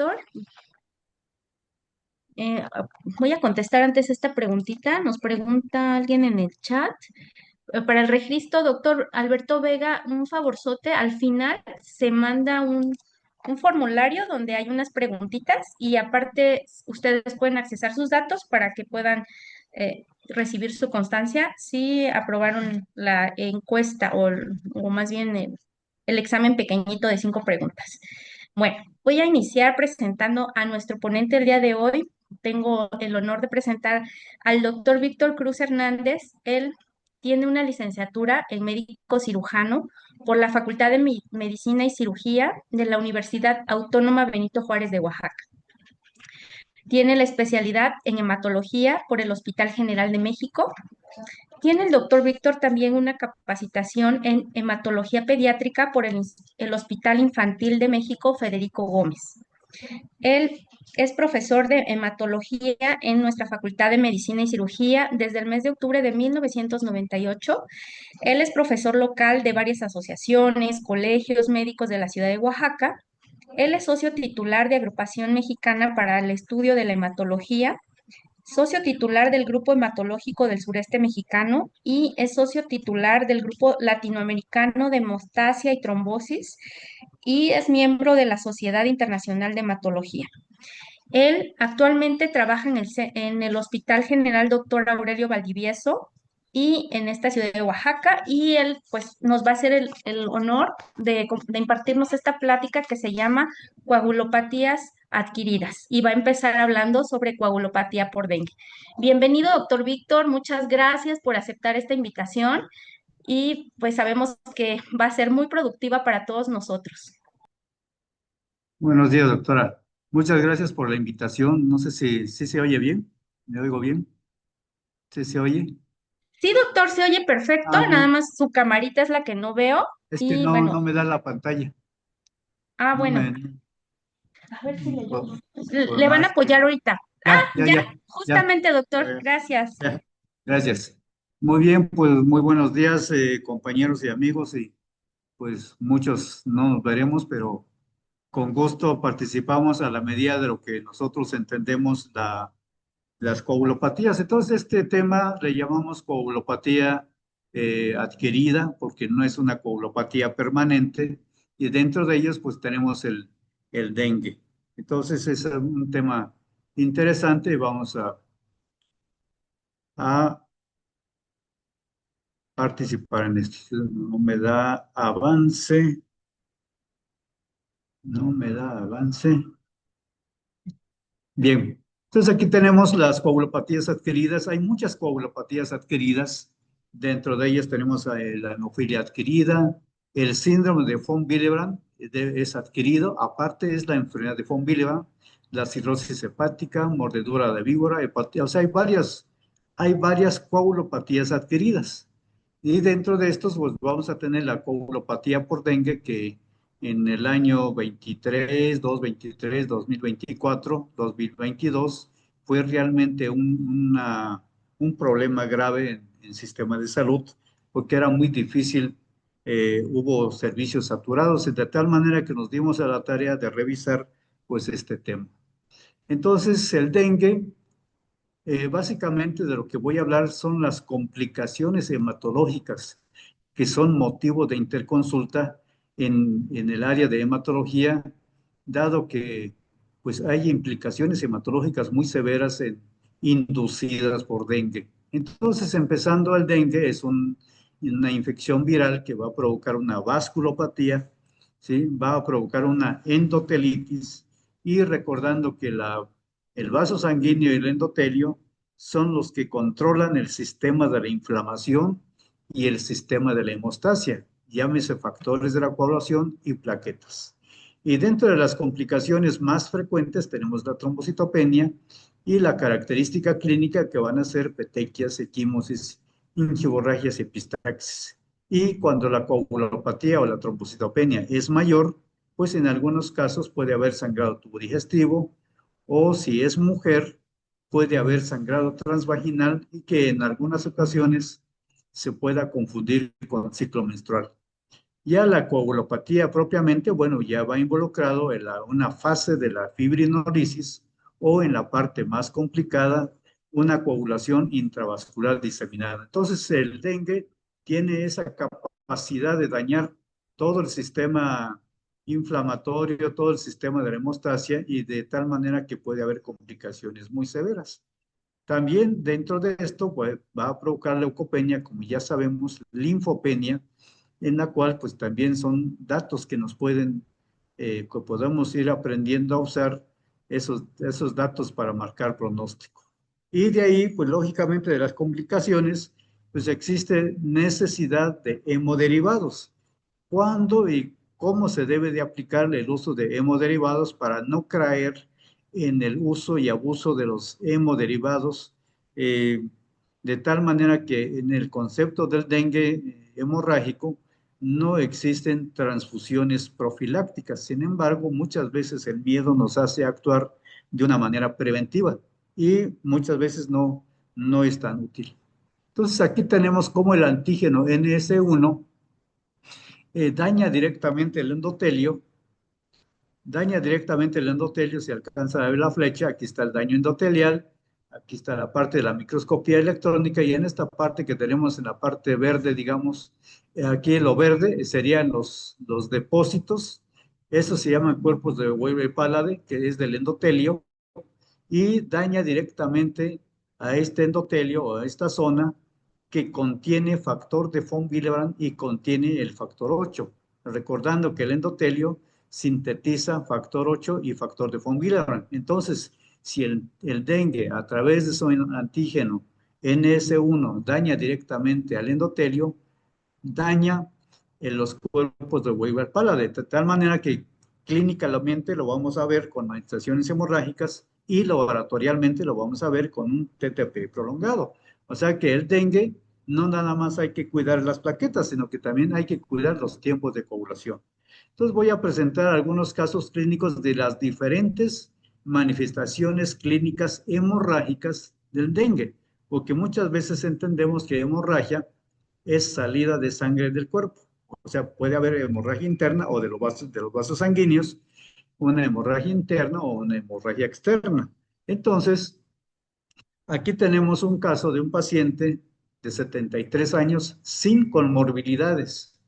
doctor. Eh, Voy a contestar antes esta preguntita. Nos pregunta alguien en el chat. Para el registro, doctor Alberto Vega, un favorzote, al final se manda un formulario donde hay unas preguntitas y aparte ustedes pueden accesar sus datos para que puedan recibir su constancia si aprobaron la encuesta o más bien el examen pequeñito de 5 preguntas. Bueno, voy a iniciar presentando a nuestro ponente el día de hoy. Tengo el honor de presentar al doctor Víctor Cruz Hernández. Él tiene una licenciatura en médico cirujano por la Facultad de Medicina y Cirugía de la Universidad Autónoma Benito Juárez de Oaxaca. Tiene la especialidad en hematología por el Hospital General de México. Tiene el doctor Víctor también una capacitación en hematología pediátrica por el Hospital Infantil de México Federico Gómez. Él es profesor de hematología en nuestra Facultad de Medicina y Cirugía desde el mes de octubre de 1998. Él es profesor local de varias asociaciones, colegios médicos de la ciudad de Oaxaca. Él es socio titular de Agrupación Mexicana para el Estudio de la Hematología, socio titular del Grupo Hematológico del Sureste Mexicano y es socio titular del Grupo Latinoamericano de Hemostasia y Trombosis y es miembro de la Sociedad Internacional de Hematología. Él actualmente trabaja en el Hospital General Doctor Aurelio Valdivieso y en esta ciudad de Oaxaca y él pues nos va a hacer el honor de impartirnos esta plática que se llama coagulopatías adquiridas y va a empezar hablando sobre coagulopatía por dengue. Bienvenido, doctor Víctor, muchas gracias por aceptar esta invitación y pues sabemos que va a ser muy productiva para todos nosotros. Buenos días, doctora. Muchas gracias por la invitación. No sé si se oye bien. ¿Me oigo bien? ¿Sí se oye? Sí, doctor, se oye perfecto, Ah, nada bien. más su camarita es la que no veo Es que y no bueno, me da la pantalla. No bueno, me... a ver si le Por, llamo. por Le van a más que... apoyar ahorita. Ah, Ya, ya, ya, ya, ya, justamente, doctor, ya, gracias. ya. Gracias. Muy bien, pues muy buenos días, compañeros y amigos. Y pues muchos no nos veremos, pero con gusto participamos a la medida de lo que nosotros entendemos las coagulopatías. Entonces, este tema le llamamos coagulopatía adquirida porque no es una coagulopatía permanente y dentro de ellos pues tenemos el dengue. Entonces, es un tema interesante y vamos a participar en esto. No me da avance, no me da avance. Bien, entonces aquí tenemos las coagulopatías adquiridas. Hay muchas coagulopatías adquiridas. Dentro de ellas tenemos la hemofilia adquirida, el síndrome de von Willebrand es adquirido. Aparte es la enfermedad de von Willebrand, la cirrosis hepática, mordedura de víbora, hepatía. O sea, hay varias coagulopatías adquiridas. Y dentro de estos, pues vamos a tener la coagulopatía por dengue que en el año 23, 2024, 2022, fue realmente un problema grave en el sistema de salud, porque era muy difícil, hubo servicios saturados, de tal manera que nos dimos a la tarea de revisar pues este tema. Entonces, el dengue, básicamente de lo que voy a hablar son las complicaciones hematológicas que son motivo de interconsulta en el área de hematología, dado que pues hay implicaciones hematológicas muy severas inducidas por dengue. Entonces, empezando el dengue es una infección viral que va a provocar una vasculopatía, ¿sí? Va a provocar una endotelitis y recordando que el vaso sanguíneo y el endotelio son los que controlan el sistema de la inflamación y el sistema de la hemostasia, llámese factores de la coagulación y plaquetas. Y dentro de las complicaciones más frecuentes tenemos la trombocitopenia y la característica clínica que van a ser petequias, equimosis, ingiborragias y epistaxis. Y cuando la coagulopatía o la trombocitopenia es mayor, pues en algunos casos puede haber sangrado tubo digestivo o si es mujer, puede haber sangrado transvaginal y que en algunas ocasiones se pueda confundir con ciclo menstrual. Ya la coagulopatía propiamente, bueno, ya va involucrado en una fase de la fibrinolisis o en la parte más complicada, una coagulación intravascular diseminada. Entonces, el dengue tiene esa capacidad de dañar todo el sistema inflamatorio, todo el sistema de la hemostasia y de tal manera que puede haber complicaciones muy severas. También dentro de esto pues, va a provocar leucopenia, como ya sabemos, linfopenia, en la cual pues también son datos que nos pueden, que podemos ir aprendiendo a usar esos datos para marcar pronóstico. Y de ahí, pues lógicamente de las complicaciones, pues existe necesidad de hemoderivados. ¿Cuándo y cómo se debe de aplicar el uso de hemoderivados para no caer en el uso y abuso de los hemoderivados, eh, de tal manera que en el concepto del dengue hemorrágico no existen transfusiones profilácticas? Sin embargo, muchas veces el miedo nos hace actuar de una manera preventiva y muchas veces no es tan útil. Entonces aquí tenemos como el antígeno NS1 daña directamente el endotelio, se alcanza a ver la flecha, aquí está el daño endotelial, aquí está la parte de la microscopía electrónica y en esta parte que tenemos en la parte verde, digamos, aquí lo verde serían los depósitos, esos se llaman cuerpos de Weber-Palade, que es del endotelio, y daña directamente a este endotelio o a esta zona que contiene factor de von Willebrand y contiene el factor 8. Recordando que el endotelio sintetiza factor 8 y factor de von Willebrand. Entonces, si el dengue a través de su antígeno NS1 daña directamente al endotelio, daña en los cuerpos de Weber-Palade, de tal manera que clínicamente lo vamos a ver con manifestaciones hemorrágicas y laboratorialmente lo vamos a ver con un TTP prolongado. O sea que el dengue no nada más hay que cuidar las plaquetas, sino que también hay que cuidar los tiempos de coagulación. Entonces voy a presentar algunos casos clínicos de las diferentes manifestaciones clínicas hemorrágicas del dengue, porque muchas veces entendemos que hemorragia es salida de sangre del cuerpo. O sea, puede haber hemorragia interna o de los vasos sanguíneos, una hemorragia interna o una hemorragia externa. Entonces, aquí tenemos un caso de un paciente de 73 años sin comorbilidades.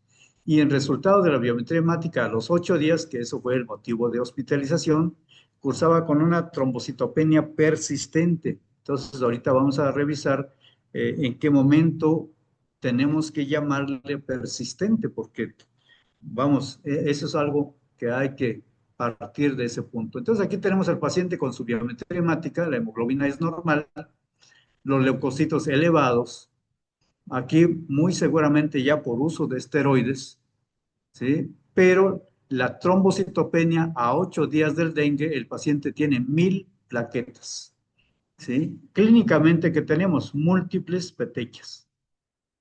Y en resultado de la biometría hemática a los 8 días, que eso fue el motivo de hospitalización, cursaba con una trombocitopenia persistente. Entonces, ahorita vamos a revisar en qué momento tenemos que llamarle persistente, porque, vamos, eso es algo que hay que partir de ese punto. Entonces, aquí tenemos al paciente con su biometría hemática, la hemoglobina es normal, los leucocitos elevados, aquí muy seguramente ya por uso de esteroides, ¿sí? Pero la trombocitopenia a 8 días del dengue, el paciente tiene 1000 plaquetas, ¿sí? Clínicamente que tenemos múltiples petechas.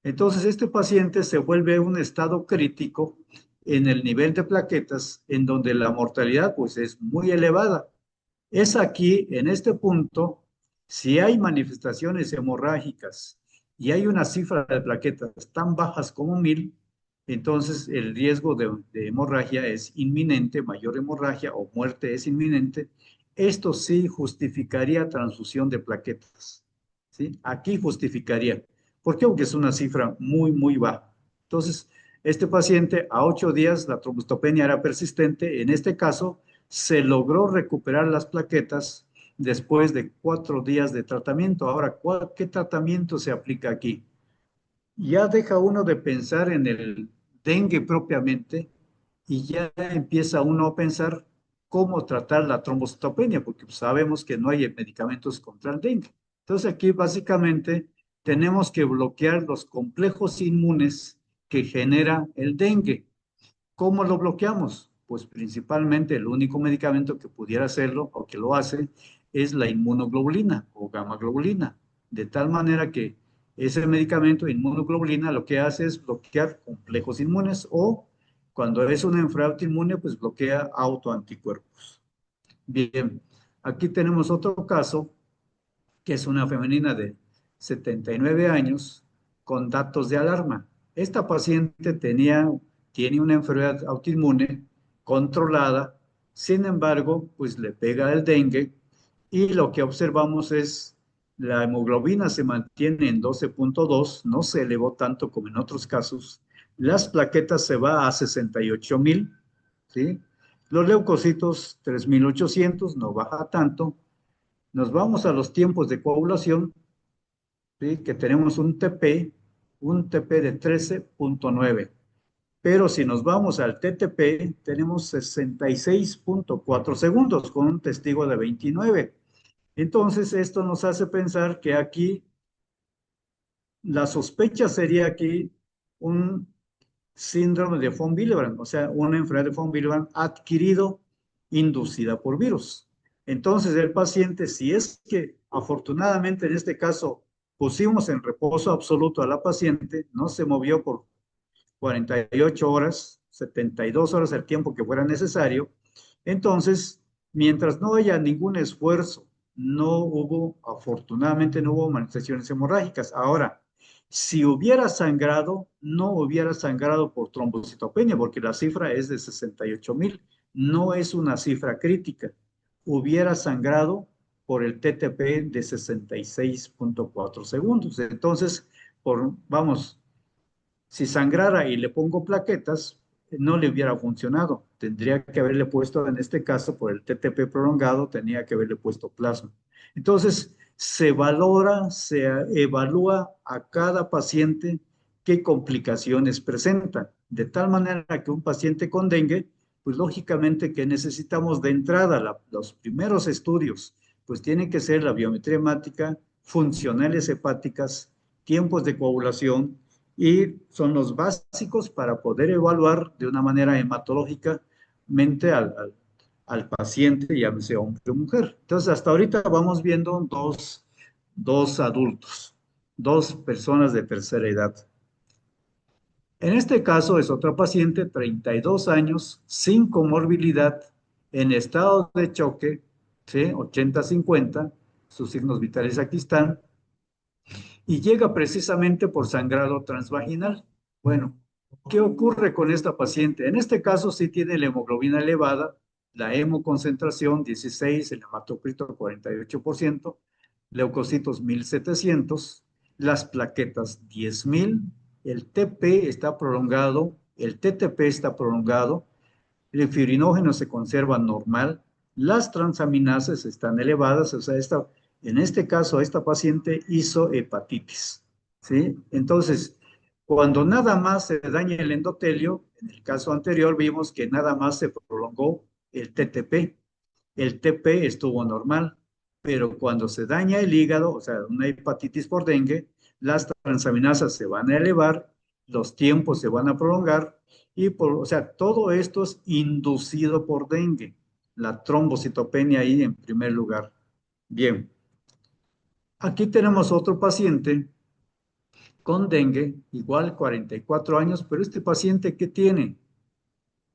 Entonces este paciente se vuelve un estado crítico en el nivel de plaquetas, en donde la mortalidad pues es muy elevada. Es aquí, en este punto, si hay manifestaciones hemorrágicas y hay una cifra de plaquetas tan bajas como 1000, entonces el riesgo de hemorragia es inminente, mayor hemorragia o muerte es inminente. Esto sí justificaría transfusión de plaquetas, ¿sí? Aquí justificaría. ¿Por qué? Porque es una cifra muy, muy baja. Entonces, este paciente a 8 días, la trombostopenia era persistente. En este caso, se logró recuperar las plaquetas después de 4 días de tratamiento. Ahora, ¿qué tratamiento se aplica aquí? Ya deja uno de pensar en el dengue propiamente y ya empieza uno a pensar cómo tratar la trombocitopenia, porque sabemos que no hay medicamentos contra el dengue. Entonces aquí básicamente tenemos que bloquear los complejos inmunes que genera el dengue. ¿Cómo lo bloqueamos? Pues principalmente el único medicamento que pudiera hacerlo o que lo hace es la inmunoglobulina o gamma globulina, de tal manera que ese medicamento inmunoglobulina lo que hace es bloquear complejos inmunes o cuando es una enfermedad autoinmune, pues bloquea autoanticuerpos. Bien, aquí tenemos otro caso que es una femenina de 79 años con datos de alarma. Esta paciente tenía tiene una enfermedad autoinmune controlada, sin embargo, pues le pega el dengue y lo que observamos es la hemoglobina se mantiene en 12,2, no se elevó tanto como en otros casos, las plaquetas se va a 68,000, ¿sí? Los leucocitos 3,800, no baja tanto. Nos vamos a los tiempos de coagulación, ¿sí? Que tenemos un TP de 13,9. Pero si nos vamos al TTP, tenemos 66,4 segundos con un testigo de 29. Entonces, esto nos hace pensar que aquí la sospecha sería aquí un síndrome de von Willebrand, o sea, una enfermedad de von Willebrand adquirido, inducida por virus. Entonces, el paciente, si es que afortunadamente en este caso pusimos en reposo absoluto a la paciente, no se movió por 48 horas, 72 horas, el tiempo que fuera necesario. Entonces, mientras no haya ningún esfuerzo, afortunadamente no hubo manifestaciones hemorrágicas. Ahora, si hubiera sangrado, no hubiera sangrado por trombocitopenia, porque la cifra es de 68,000, no es una cifra crítica. Hubiera sangrado por el TTP de 66,4 segundos. Entonces, vamos, si sangrara y le pongo plaquetas, no le hubiera funcionado. Tendría que haberle puesto, en este caso, por el TTP prolongado, tenía que haberle puesto plasma. Entonces, se valora, se evalúa a cada paciente qué complicaciones presenta, de tal manera que un paciente con dengue, pues lógicamente que necesitamos de entrada los primeros estudios, pues tiene que ser la biometría hemática, funcionales hepáticas, tiempos de coagulación, y son los básicos para poder evaluar de una manera hematológicamente al paciente, ya sea hombre o mujer. Entonces, hasta ahorita vamos viendo dos adultos, dos personas de tercera edad. En este caso es otra paciente, 32 años, sin comorbilidad, en estado de choque, ¿sí? 80-50, sus signos vitales aquí están, y llega precisamente por sangrado transvaginal. Bueno, ¿qué ocurre con esta paciente? En este caso sí tiene la hemoglobina elevada, la hemoconcentración 16, el hematocrito 48%, leucocitos 1,700, las plaquetas 10,000, el TP está prolongado, el TTP está prolongado, el fibrinógeno se conserva normal, las transaminasas están elevadas, o sea, en este caso, esta paciente hizo hepatitis, ¿sí? Entonces, cuando nada más se daña el endotelio, en el caso anterior vimos que nada más se prolongó el TTP, el TP estuvo normal, pero cuando se daña el hígado, o sea, una hepatitis por dengue, las transaminasas se van a elevar, los tiempos se van a prolongar o sea, todo esto es inducido por dengue, la trombocitopenia ahí en primer lugar. Bien, aquí tenemos otro paciente con dengue, igual 44 años, pero este paciente, ¿qué tiene?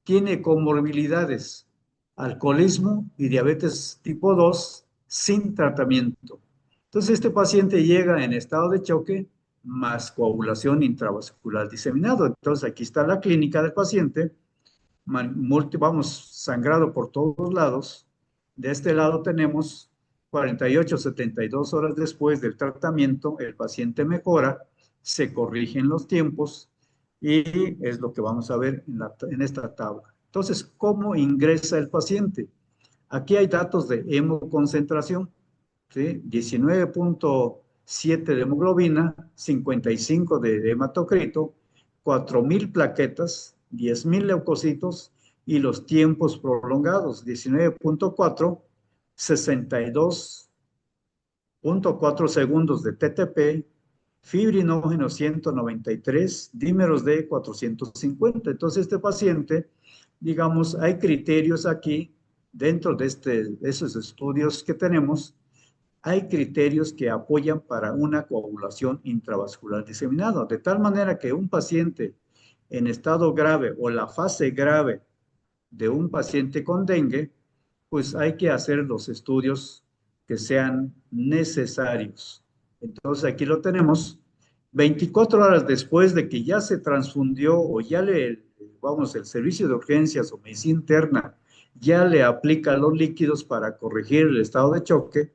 Tiene comorbilidades, alcoholismo y diabetes tipo 2 sin tratamiento. Entonces, este paciente llega en estado de choque más coagulación intravascular diseminado. Entonces, aquí está la clínica del paciente, vamos, sangrado por todos lados. De este lado tenemos 48-72 horas después del tratamiento, el paciente mejora, se corrigen los tiempos y es lo que vamos a ver en esta tabla. Entonces, ¿cómo ingresa el paciente? Aquí hay datos de hemoconcentración, ¿sí? 19,7 de hemoglobina, 55 de hematocrito, 4,000 plaquetas, 10,000 leucocitos y los tiempos prolongados, 19,4, 62,4 segundos de TTP, fibrinógeno 193, dímeros de 450. Entonces, este paciente, digamos, hay criterios aquí dentro de esos estudios que tenemos, hay criterios que apoyan para una coagulación intravascular diseminada, de tal manera que un paciente en estado grave o la fase grave de un paciente con dengue, pues hay que hacer los estudios que sean necesarios. Entonces aquí lo tenemos, 24 horas después de que ya se transfundió o vamos, el servicio de urgencias o medicina interna ya le aplica los líquidos para corregir el estado de choque,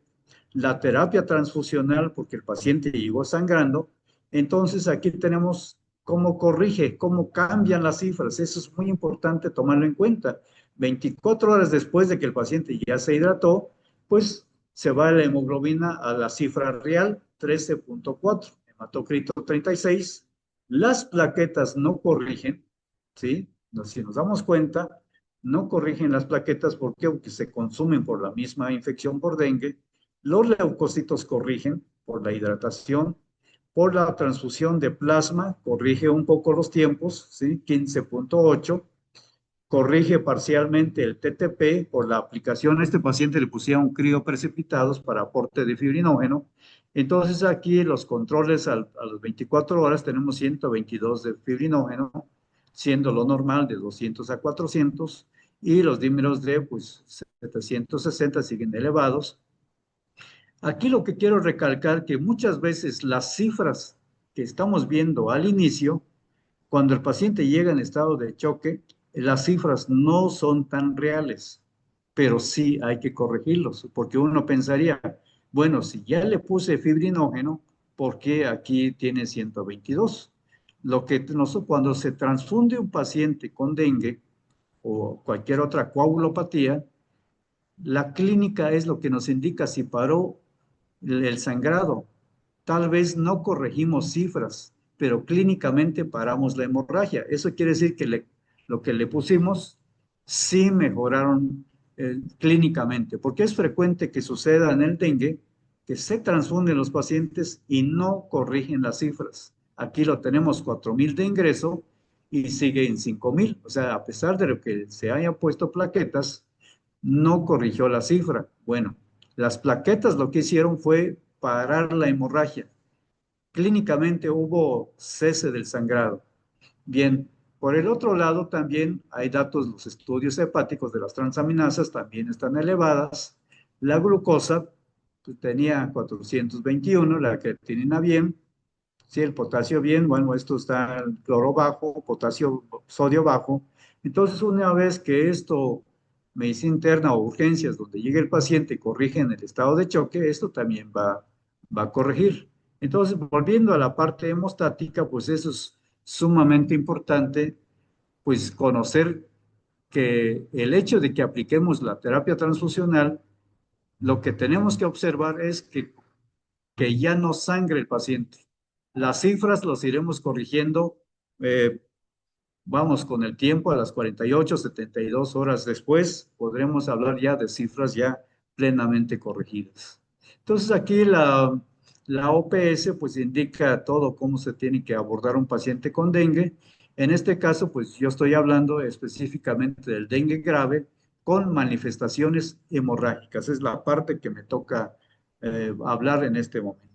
la terapia transfusional, porque el paciente llegó sangrando, entonces aquí tenemos cómo corrige, cómo cambian las cifras. Eso es muy importante tomarlo en cuenta. 24 horas después de que el paciente ya se hidrató, pues se va la hemoglobina a la cifra real, 13.4, hematocrito 36. Las plaquetas no corrigen, ¿sí? Si nos damos cuenta, no corrigen las plaquetas. ¿Por qué? Porque se consumen por la misma infección por dengue. Los leucocitos corrigen por la hidratación, por la transfusión de plasma, corrige un poco los tiempos, ¿sí? 15.8, corrige parcialmente el TTP por la aplicación. A este paciente le pusieron crioprecipitados para aporte de fibrinógeno. Entonces aquí los controles a las 24 horas tenemos 122 de fibrinógeno, siendo lo normal de 200 a 400, y los dímeros de pues 760 siguen elevados. Aquí lo que quiero recalcar que muchas veces las cifras que estamos viendo al inicio, cuando el paciente llega en estado de choque, las cifras no son tan reales, pero sí hay que corregirlos, porque uno pensaría, bueno, si ya le puse fibrinógeno, ¿por qué aquí tiene 122? Cuando se transfunde un paciente con dengue o cualquier otra coagulopatía, la clínica es lo que nos indica si paró el sangrado. Tal vez no corregimos cifras, pero clínicamente paramos la hemorragia. Eso quiere decir que lo que le pusimos sí mejoraron clínicamente, porque es frecuente que suceda en el dengue que se transfunden los pacientes y no corrigen las cifras. Aquí lo tenemos 4,000 de ingreso y sigue en 5,000. O sea, a pesar de lo que se hayan puesto plaquetas, no corrigió la cifra. Bueno, las plaquetas lo que hicieron fue parar la hemorragia. Clínicamente hubo cese del sangrado. Bien, por el otro lado también hay datos, los estudios hepáticos de las transaminasas también están elevadas. La glucosa pues, tenía 421, la creatinina bien, sí, el potasio bien, bueno, esto está el cloro bajo, potasio, sodio bajo. Entonces, una vez que esto, medicina interna o urgencias, donde llegue el paciente y corrigen el estado de choque, esto también va a corregir. Entonces, volviendo a la parte hemostática, pues eso es sumamente importante, pues conocer que el hecho de que apliquemos la terapia transfusional, lo que tenemos que observar es que ya no sangre el paciente. Las cifras los iremos corrigiendo, eh, vamos, con el tiempo, a las 48, 72 horas después, podremos hablar ya de cifras ya plenamente corregidas. Entonces aquí la OPS pues indica todo cómo se tiene que abordar un paciente con dengue. En este caso, pues yo estoy hablando específicamente del dengue grave con manifestaciones hemorrágicas. Es la parte que me toca hablar en este momento.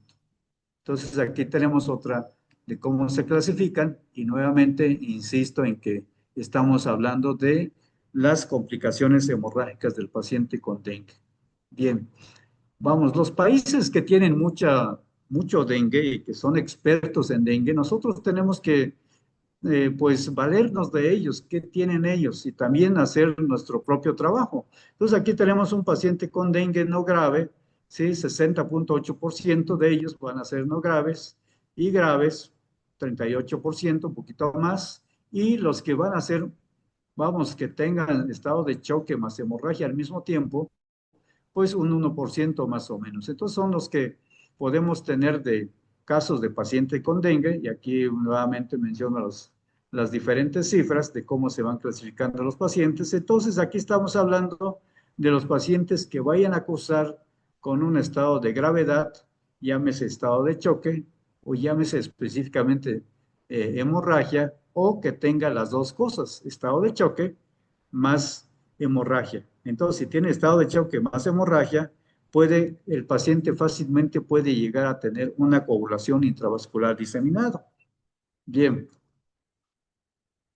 Entonces aquí tenemos otra de cómo se clasifican y nuevamente insisto en que estamos hablando de las complicaciones hemorrágicas del paciente con dengue. Bien, vamos, los países que tienen mucho dengue y que son expertos en dengue, nosotros tenemos que pues valernos de ellos, qué tienen ellos y también hacer nuestro propio trabajo. Entonces aquí tenemos un paciente con dengue no grave, ¿sí? 60.8% de ellos van a ser no graves y graves, 38%, un poquito más, y los que van a ser, vamos, que tengan estado de choque más hemorragia al mismo tiempo, pues un 1% más o menos. Entonces son los que podemos tener de casos de paciente con dengue, y aquí nuevamente menciono las diferentes cifras de cómo se van clasificando los pacientes. Entonces aquí estamos hablando de los pacientes que vayan a cursar con un estado de gravedad, llámese estado de choque o llámese específicamente hemorragia, o que tenga las dos cosas, estado de choque más hemorragia. Entonces, si tiene estado de choque más hemorragia, el paciente fácilmente puede llegar a tener una coagulación intravascular diseminada. Bien,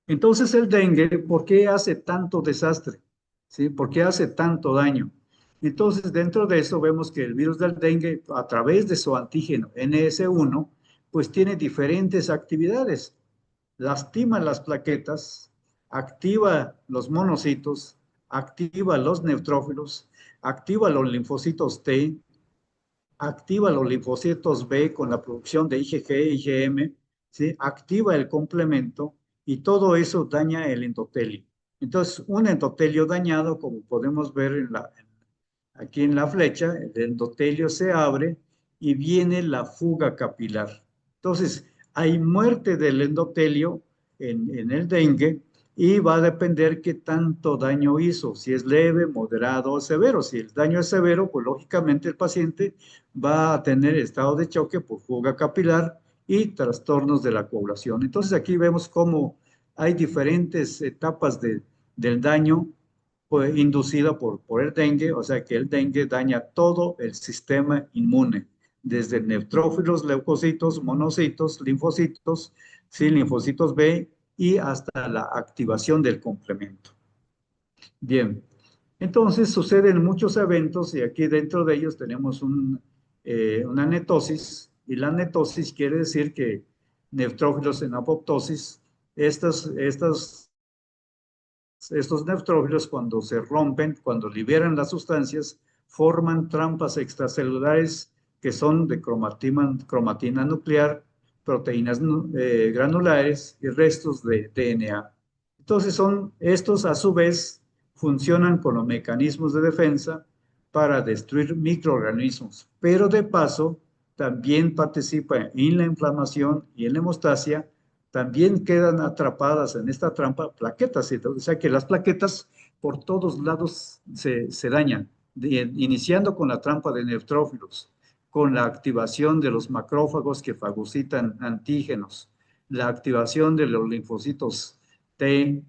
entonces el dengue, ¿por qué hace tanto desastre? ¿Sí? ¿Por qué hace tanto daño? Entonces, dentro de eso vemos que el virus del dengue, a través de su antígeno NS1, pues tiene diferentes actividades. Lastima las plaquetas, activa los monocitos, activa los neutrófilos, activa los linfocitos T, activa los linfocitos B con la producción de IgG, IgM, ¿sí? Activa el complemento y todo eso daña el endotelio. Entonces, un endotelio dañado, como podemos ver aquí en la flecha, el endotelio se abre y viene la fuga capilar. Entonces, hay muerte del endotelio en el dengue y va a depender qué tanto daño hizo, si es leve, moderado o severo. Si el daño es severo, pues lógicamente el paciente va a tener estado de choque por fuga capilar y trastornos de la coagulación. Entonces aquí vemos cómo hay diferentes etapas del daño pues, inducida por el dengue, o sea que el dengue daña todo el sistema inmune, desde neutrófilos, leucocitos, monocitos, linfocitos, sí, linfocitos B y hasta la activación del complemento. Bien, entonces suceden muchos eventos y aquí dentro de ellos tenemos una netosis y la netosis quiere decir que neutrófilos en apoptosis, estos neutrófilos cuando se rompen, cuando liberan las sustancias, forman trampas extracelulares que son de cromatina nuclear, proteínas granulares y restos de DNA. Entonces estos a su vez funcionan con los mecanismos de defensa para destruir microorganismos, pero de paso también participa en la inflamación y en la hemostasia, también quedan atrapadas en esta trampa plaquetas, o sea que las plaquetas por todos lados se dañan, iniciando con la trampa de neutrófilos, con la activación de los macrófagos que fagocitan antígenos, la activación de los linfocitos T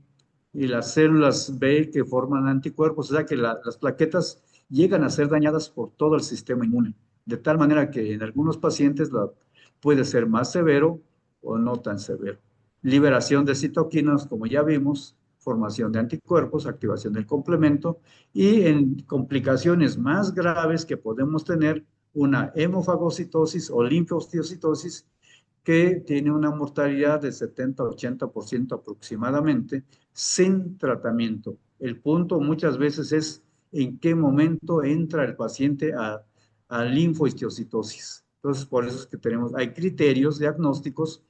y las células B que forman anticuerpos, o sea que las plaquetas llegan a ser dañadas por todo el sistema inmune, de tal manera que en algunos pacientes puede ser más severo o no tan severo. Liberación de citoquinas, como ya vimos, formación de anticuerpos, activación del complemento y en complicaciones más graves que podemos tener una hemofagocitosis o linfocistosis que tiene una mortalidad de 70-80% aproximadamente sin tratamiento. El punto muchas veces es en qué momento entra el paciente a linfohistiocytosis. Entonces, por eso es que hay criterios diagnósticos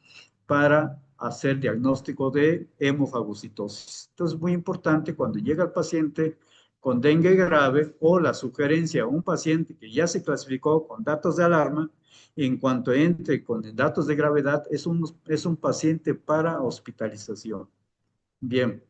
para hacer diagnóstico de hemofagocitosis. Entonces, es muy importante cuando llega el paciente con dengue grave o la sugerencia a un paciente que ya se clasificó con datos de alarma, en cuanto entre con datos de gravedad, es un paciente para hospitalización. Bien,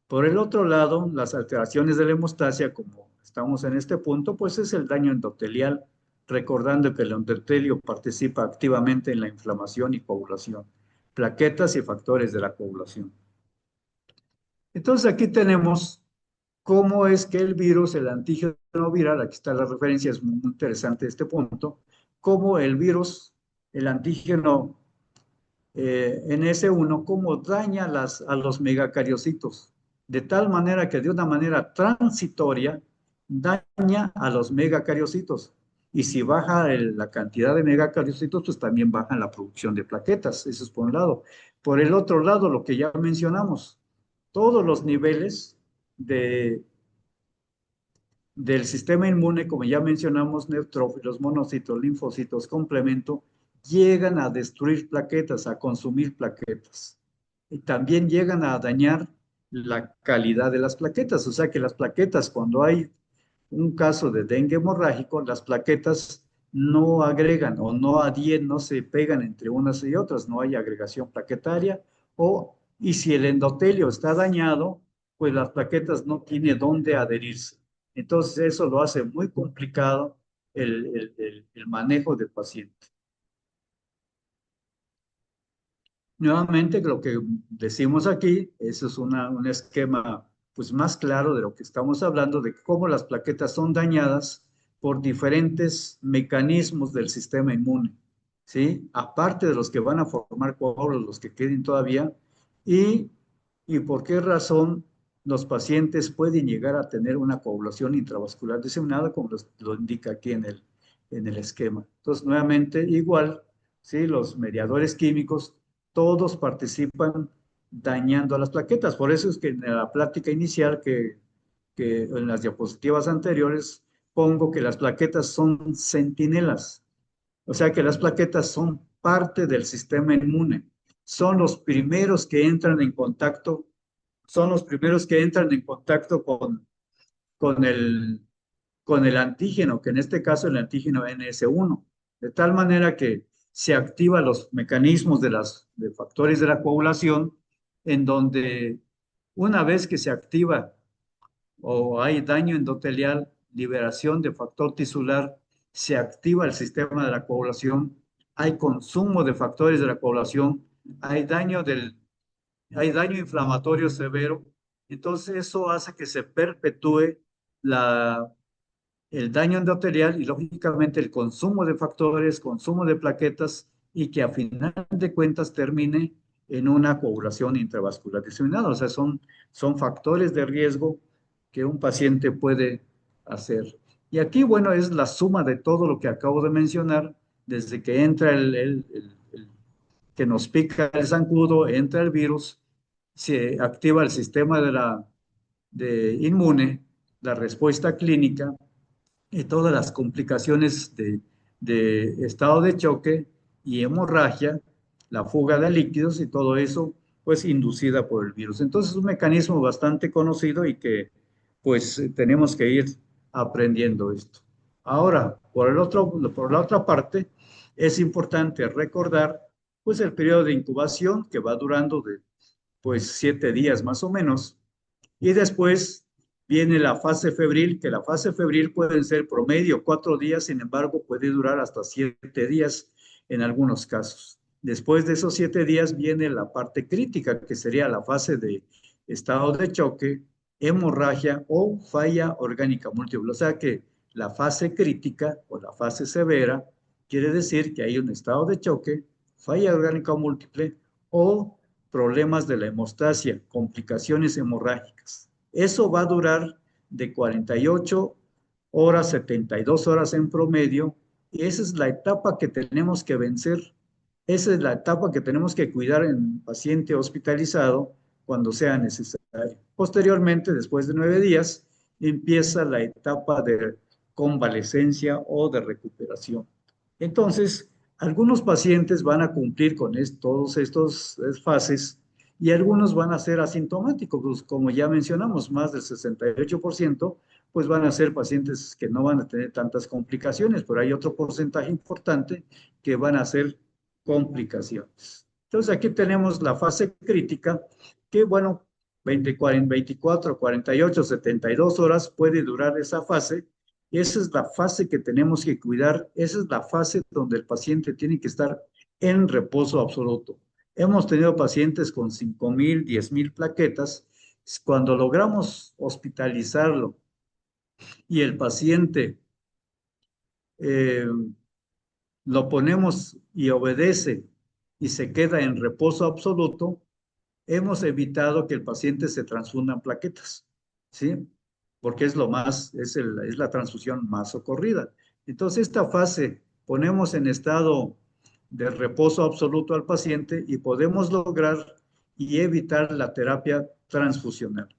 por el otro lado, las alteraciones de la hemostasia, como estamos en este punto, pues es el daño endotelial, recordando que el endotelio participa activamente en la inflamación y coagulación, plaquetas y factores de la coagulación. Entonces aquí tenemos cómo es que el virus, el antígeno viral, aquí está la referencia, es muy interesante este punto, cómo el virus, el antígeno NS1, cómo daña a los megacariocitos, de tal manera que de una manera transitoria daña a los megacariocitos. Y si baja la cantidad de megacariocitos, pues también baja la producción de plaquetas, eso es por un lado. Por el otro lado, lo que ya mencionamos, todos los niveles del sistema inmune, como ya mencionamos, neutrófilos, monocitos, linfocitos, complemento, llegan a destruir plaquetas, a consumir plaquetas. Y también llegan a dañar la calidad de las plaquetas, o sea que las plaquetas, cuando hay un caso de dengue hemorrágico, las plaquetas no agregan o no adhieren, no se pegan entre unas y otras, no hay agregación plaquetaria, y si el endotelio está dañado, pues las plaquetas no tienen dónde adherirse. Entonces eso lo hace muy complicado el manejo del paciente. Nuevamente, lo que decimos aquí, eso es un esquema pues, más claro de lo que estamos hablando, de cómo las plaquetas son dañadas por diferentes mecanismos del sistema inmune, ¿sí? Aparte de los que van a formar coágulos, los que queden todavía, y, y por qué razón los pacientes pueden llegar a tener una coagulación intravascular diseminada, como lo indica aquí en el esquema. Entonces, nuevamente, igual, ¿sí? Los mediadores químicos todos participan dañando a las plaquetas. Por eso es que en la plática inicial que en las diapositivas anteriores pongo que las plaquetas son centinelas, o sea que las plaquetas son parte del sistema inmune, son los primeros que entran en contacto, son los primeros que entran en contacto con el, con el antígeno, que en este caso el antígeno NS1, de tal manera que se activan los mecanismos de factores de la coagulación, en donde una vez que se activa o hay daño endotelial, liberación de factor tisular, se activa el sistema de la coagulación, hay consumo de factores de la coagulación, hay hay daño inflamatorio severo, entonces eso hace que se perpetúe la, el daño endotelial y lógicamente el consumo de factores, consumo de plaquetas y que a final de cuentas termine en una coagulación intravascular diseminada. O sea, son factores de riesgo que un paciente puede hacer. Y aquí, bueno, es la suma de todo lo que acabo de mencionar, desde que entra que nos pica el zancudo, entra el virus, se activa el sistema de inmune, la respuesta clínica, y todas las complicaciones de estado de choque y hemorragia, la fuga de líquidos y todo eso, pues inducida por el virus. Entonces es un mecanismo bastante conocido y que pues tenemos que ir aprendiendo esto. Ahora, por la otra parte, es importante recordar pues el periodo de incubación que va durando de pues 7 días más o menos, y después viene la fase febril, que la fase febril puede ser promedio 4 días, sin embargo, puede durar hasta 7 días en algunos casos. Después de esos 7 días viene la parte crítica, que sería la fase de estado de choque, hemorragia o falla orgánica múltiple. O sea que la fase crítica o la fase severa quiere decir que hay un estado de choque, falla orgánica múltiple o problemas de la hemostasia, complicaciones hemorrágicas. Eso va a durar de 48 horas, 72 horas en promedio, y esa es la etapa que tenemos que vencer. Esa es la etapa que tenemos que cuidar en un paciente hospitalizado cuando sea necesario. Posteriormente, después de 9 días, empieza la etapa de convalecencia o de recuperación. Entonces, algunos pacientes van a cumplir con todos estos fases y algunos van a ser asintomáticos, pues, como ya mencionamos, más del 68%, pues van a ser pacientes que no van a tener tantas complicaciones, pero hay otro porcentaje importante que van a ser complicaciones. Entonces, aquí tenemos la fase crítica, que bueno, 24, 48, 72 horas puede durar esa fase. Esa es la fase que tenemos que cuidar, esa es la fase donde el paciente tiene que estar en reposo absoluto. Hemos tenido pacientes con 5,000, 10,000 plaquetas. Cuando logramos hospitalizarlo y el paciente eh, lo ponemos y obedece y se queda en reposo absoluto, hemos evitado que el paciente se transfunda en plaquetas, ¿sí? Porque es es la transfusión más socorrida. Entonces, esta fase ponemos en estado de reposo absoluto al paciente y podemos lograr y evitar la terapia transfusional.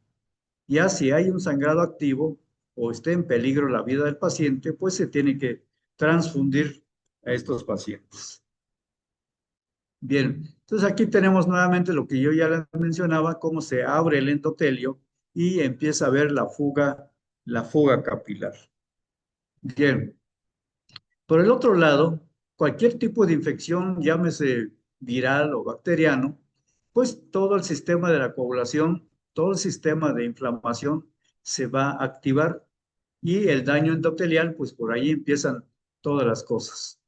Ya si hay un sangrado activo o esté en peligro la vida del paciente, pues se tiene que transfundir a estos pacientes. Bien, entonces aquí tenemos nuevamente lo que yo ya les mencionaba, cómo se abre el endotelio y empieza a ver la fuga capilar. Bien, por el otro lado, cualquier tipo de infección, llámese viral o bacteriano, pues todo el sistema de la coagulación, todo el sistema de inflamación se va a activar y el daño endotelial, pues por ahí empiezan todas las cosas.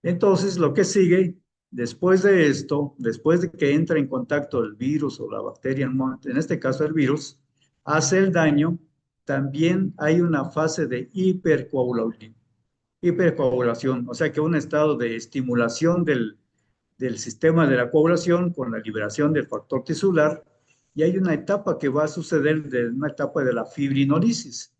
Entonces, lo que sigue después de esto, después de que entra en contacto el virus o la bacteria, en este caso el virus, hace el daño, también hay una fase de hipercoagulación, o sea que un estado de estimulación del sistema de la coagulación con la liberación del factor tisular, y hay una etapa que va a suceder, una etapa de la fibrinolisis.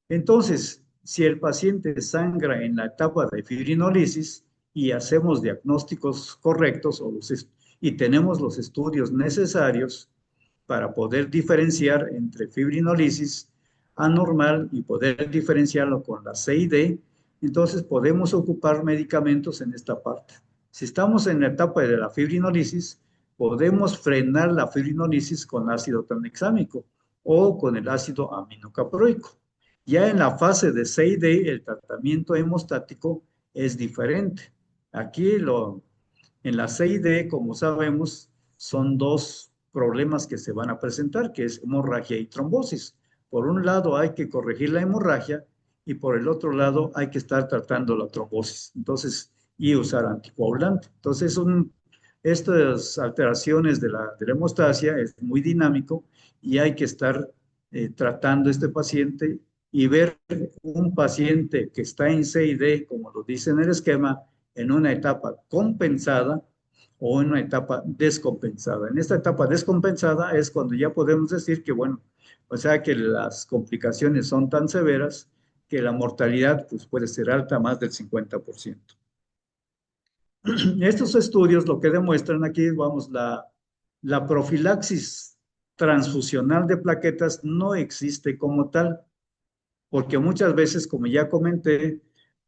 Entonces, si el paciente sangra en la etapa de fibrinolisis y hacemos diagnósticos correctos o los y tenemos los estudios necesarios para poder diferenciar entre fibrinolisis anormal y poder diferenciarlo con la CID, entonces podemos ocupar medicamentos en esta parte. Si estamos en la etapa de la fibrinolisis, podemos frenar la fibrinolisis con ácido tranexámico o con el ácido aminocaproico. Ya en la fase de CID, el tratamiento hemostático es diferente. Aquí en la CID, como sabemos, son dos problemas que se van a presentar, que es hemorragia y trombosis. Por un lado hay que corregir la hemorragia y por el otro lado hay que estar tratando la trombosis. Entonces, y usar anticoagulante. Entonces, estas alteraciones de la hemostasia es muy dinámico y hay que estar tratando a este paciente y ver un paciente que está en CID, como lo dice en el esquema, en una etapa compensada o en una etapa descompensada. En esta etapa descompensada es cuando ya podemos decir que, bueno, o sea que las complicaciones son tan severas que la mortalidad pues, puede ser alta, más del 50%. Estos estudios lo que demuestran aquí, vamos, la profilaxis transfusional de plaquetas no existe como tal, porque muchas veces, como ya comenté,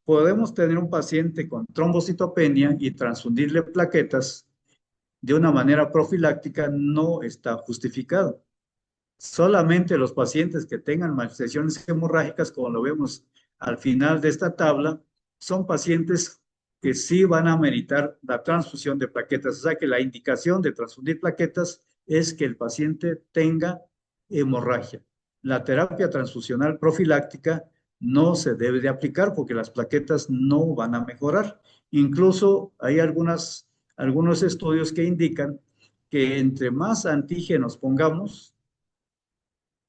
podemos tener un paciente con trombocitopenia y transfundirle plaquetas de una manera profiláctica no está justificado. Solamente los pacientes que tengan manifestaciones hemorrágicas, como lo vemos al final de esta tabla, son pacientes que sí van a meritar la transfusión de plaquetas. O sea que la indicación de transfundir plaquetas es que el paciente tenga hemorragia. La terapia transfusional profiláctica no se debe de aplicar porque las plaquetas no van a mejorar. Incluso hay algunos estudios que indican que entre más antígenos pongamos,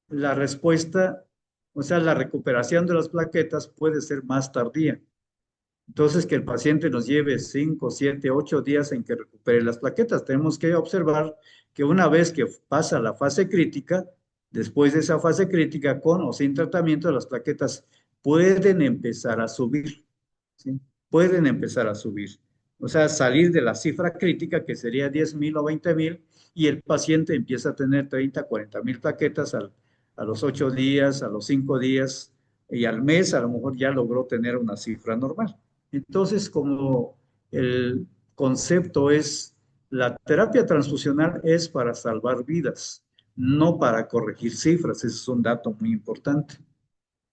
la respuesta, o sea, la recuperación de las plaquetas puede ser más tardía. Entonces, que el paciente nos lleve 5, 7, 8 días en que recupere las plaquetas. Tenemos que observar que una vez que pasa la fase crítica, después de esa fase crítica, con o sin tratamiento, las plaquetas pueden empezar a subir, ¿sí? Pueden empezar a subir. O sea, salir de la cifra crítica, que sería 10,000 o 20,000, y el paciente empieza a tener 30, 40,000 plaquetas a los 8 días, a los 5 días, y al mes a lo mejor ya logró tener una cifra normal. Entonces, como el concepto es, la terapia transfusional es para salvar vidas, no para corregir cifras. Ese es un dato muy importante.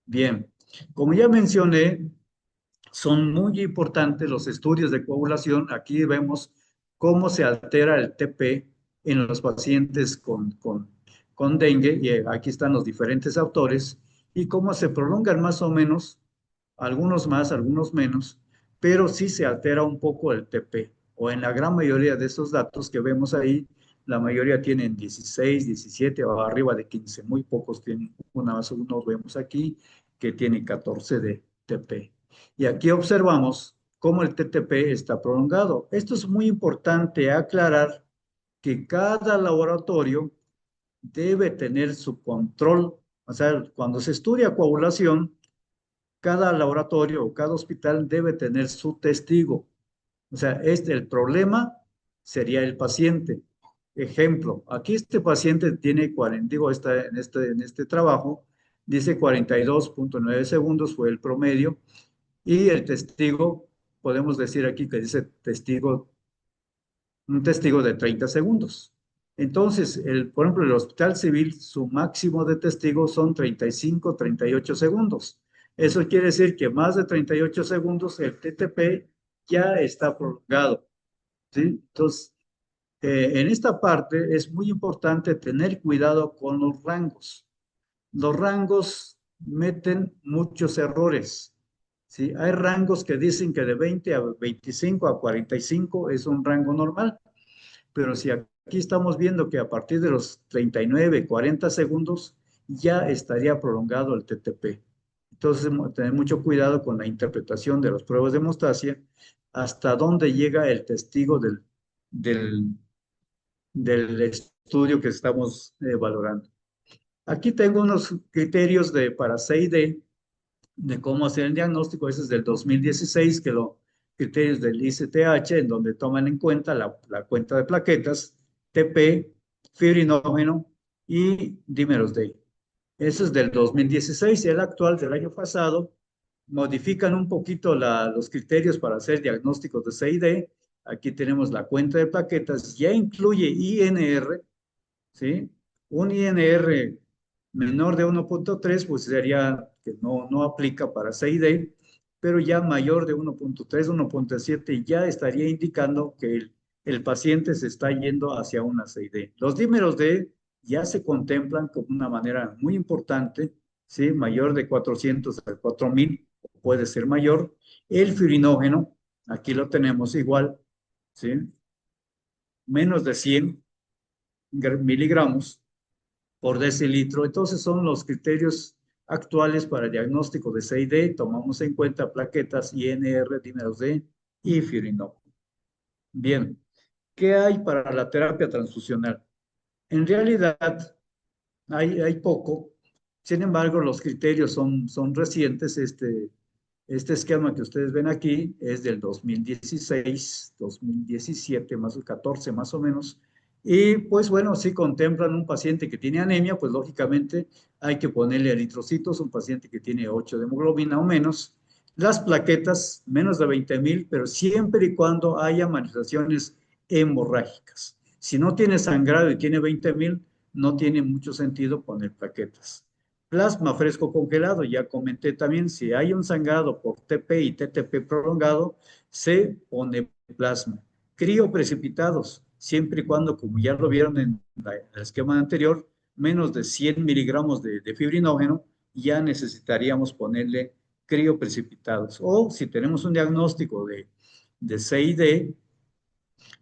Bien, como ya mencioné, son muy importantes los estudios de coagulación. Aquí vemos cómo se altera el TP en los pacientes con dengue, y aquí están los diferentes autores, y cómo se prolongan más o menos, algunos más, algunos menos, pero sí se altera un poco el TP, o en la gran mayoría de esos datos que vemos ahí, la mayoría tienen 16, 17 o arriba de 15, muy pocos tienen, una más uno vemos aquí que tiene 14 de TP. Y aquí observamos cómo el TTP está prolongado. Esto es muy importante aclarar que cada laboratorio debe tener su control. O sea, cuando se estudia coagulación, cada laboratorio o cada hospital debe tener su testigo. O sea, el problema sería el paciente. Ejemplo, aquí este paciente tiene 40, digo, en este trabajo, dice 42,9 segundos fue el promedio, y el testigo, podemos decir aquí que dice testigo, un testigo de 30 segundos. Entonces, por ejemplo, el Hospital Civil, su máximo de testigos son 35, 38 segundos. Eso quiere decir que más de 38 segundos el TTP ya está prolongado, ¿sí? Entonces, en esta parte es muy importante tener cuidado con los rangos. Los rangos meten muchos errores. ¿Sí? Hay rangos que dicen que de 20 a 25 a 45 es un rango normal, pero si aquí estamos viendo que a partir de los 39, 40 segundos ya estaría prolongado el TTP. Entonces, tener mucho cuidado con la interpretación de las pruebas de hemostasia, hasta dónde llega el testigo del, del estudio que estamos valorando. Aquí tengo unos criterios para CID, de cómo hacer el diagnóstico. Ese es del 2016 que criterios del ICTH, en donde toman en cuenta la cuenta de plaquetas, TP, fibrinógeno y dímeros D. Eso es del 2016 y el actual del año pasado. Modifican un poquito los criterios para hacer diagnósticos de CID. Aquí tenemos la cuenta de plaquetas, ya incluye INR, ¿sí? Un INR menor de 1.3, pues sería que no aplica para CID, pero ya mayor de 1.3, 1.7, ya estaría indicando que el paciente se está yendo hacia una CID. Los dímeros D ya se contemplan como una manera muy importante, ¿sí? Mayor de 400 a 4000, puede ser mayor. El fibrinogen, aquí lo tenemos igual, ¿sí? Menos de 100 miligramos por decilitro. Entonces son los criterios actuales para el diagnóstico de CID. Tomamos en cuenta plaquetas, INR, dímeros D y fibrinogen. Bien, ¿qué hay para la terapia transfusional? En realidad hay poco. Sin embargo, los criterios son recientes. Este esquema que ustedes ven aquí es del 2016, 2017, más o 14 más o menos. Y pues bueno, si contemplan un paciente que tiene anemia, pues lógicamente hay que ponerle eritrocitos, un paciente que tiene 8 de hemoglobina o menos. Las plaquetas, menos de 20,000, pero siempre y cuando haya manifestaciones hemorrágicas. Si no tiene sangrado y tiene 20,000, no tiene mucho sentido poner plaquetas. Plasma fresco congelado, ya comenté también, si hay un sangrado por TP y TTP prolongado, se pone plasma. Crioprecipitados, siempre y cuando, como ya lo vieron en el esquema anterior, menos de 100 miligramos de fibrinógeno, ya necesitaríamos ponerle crioprecipitados. O si tenemos un diagnóstico de CID,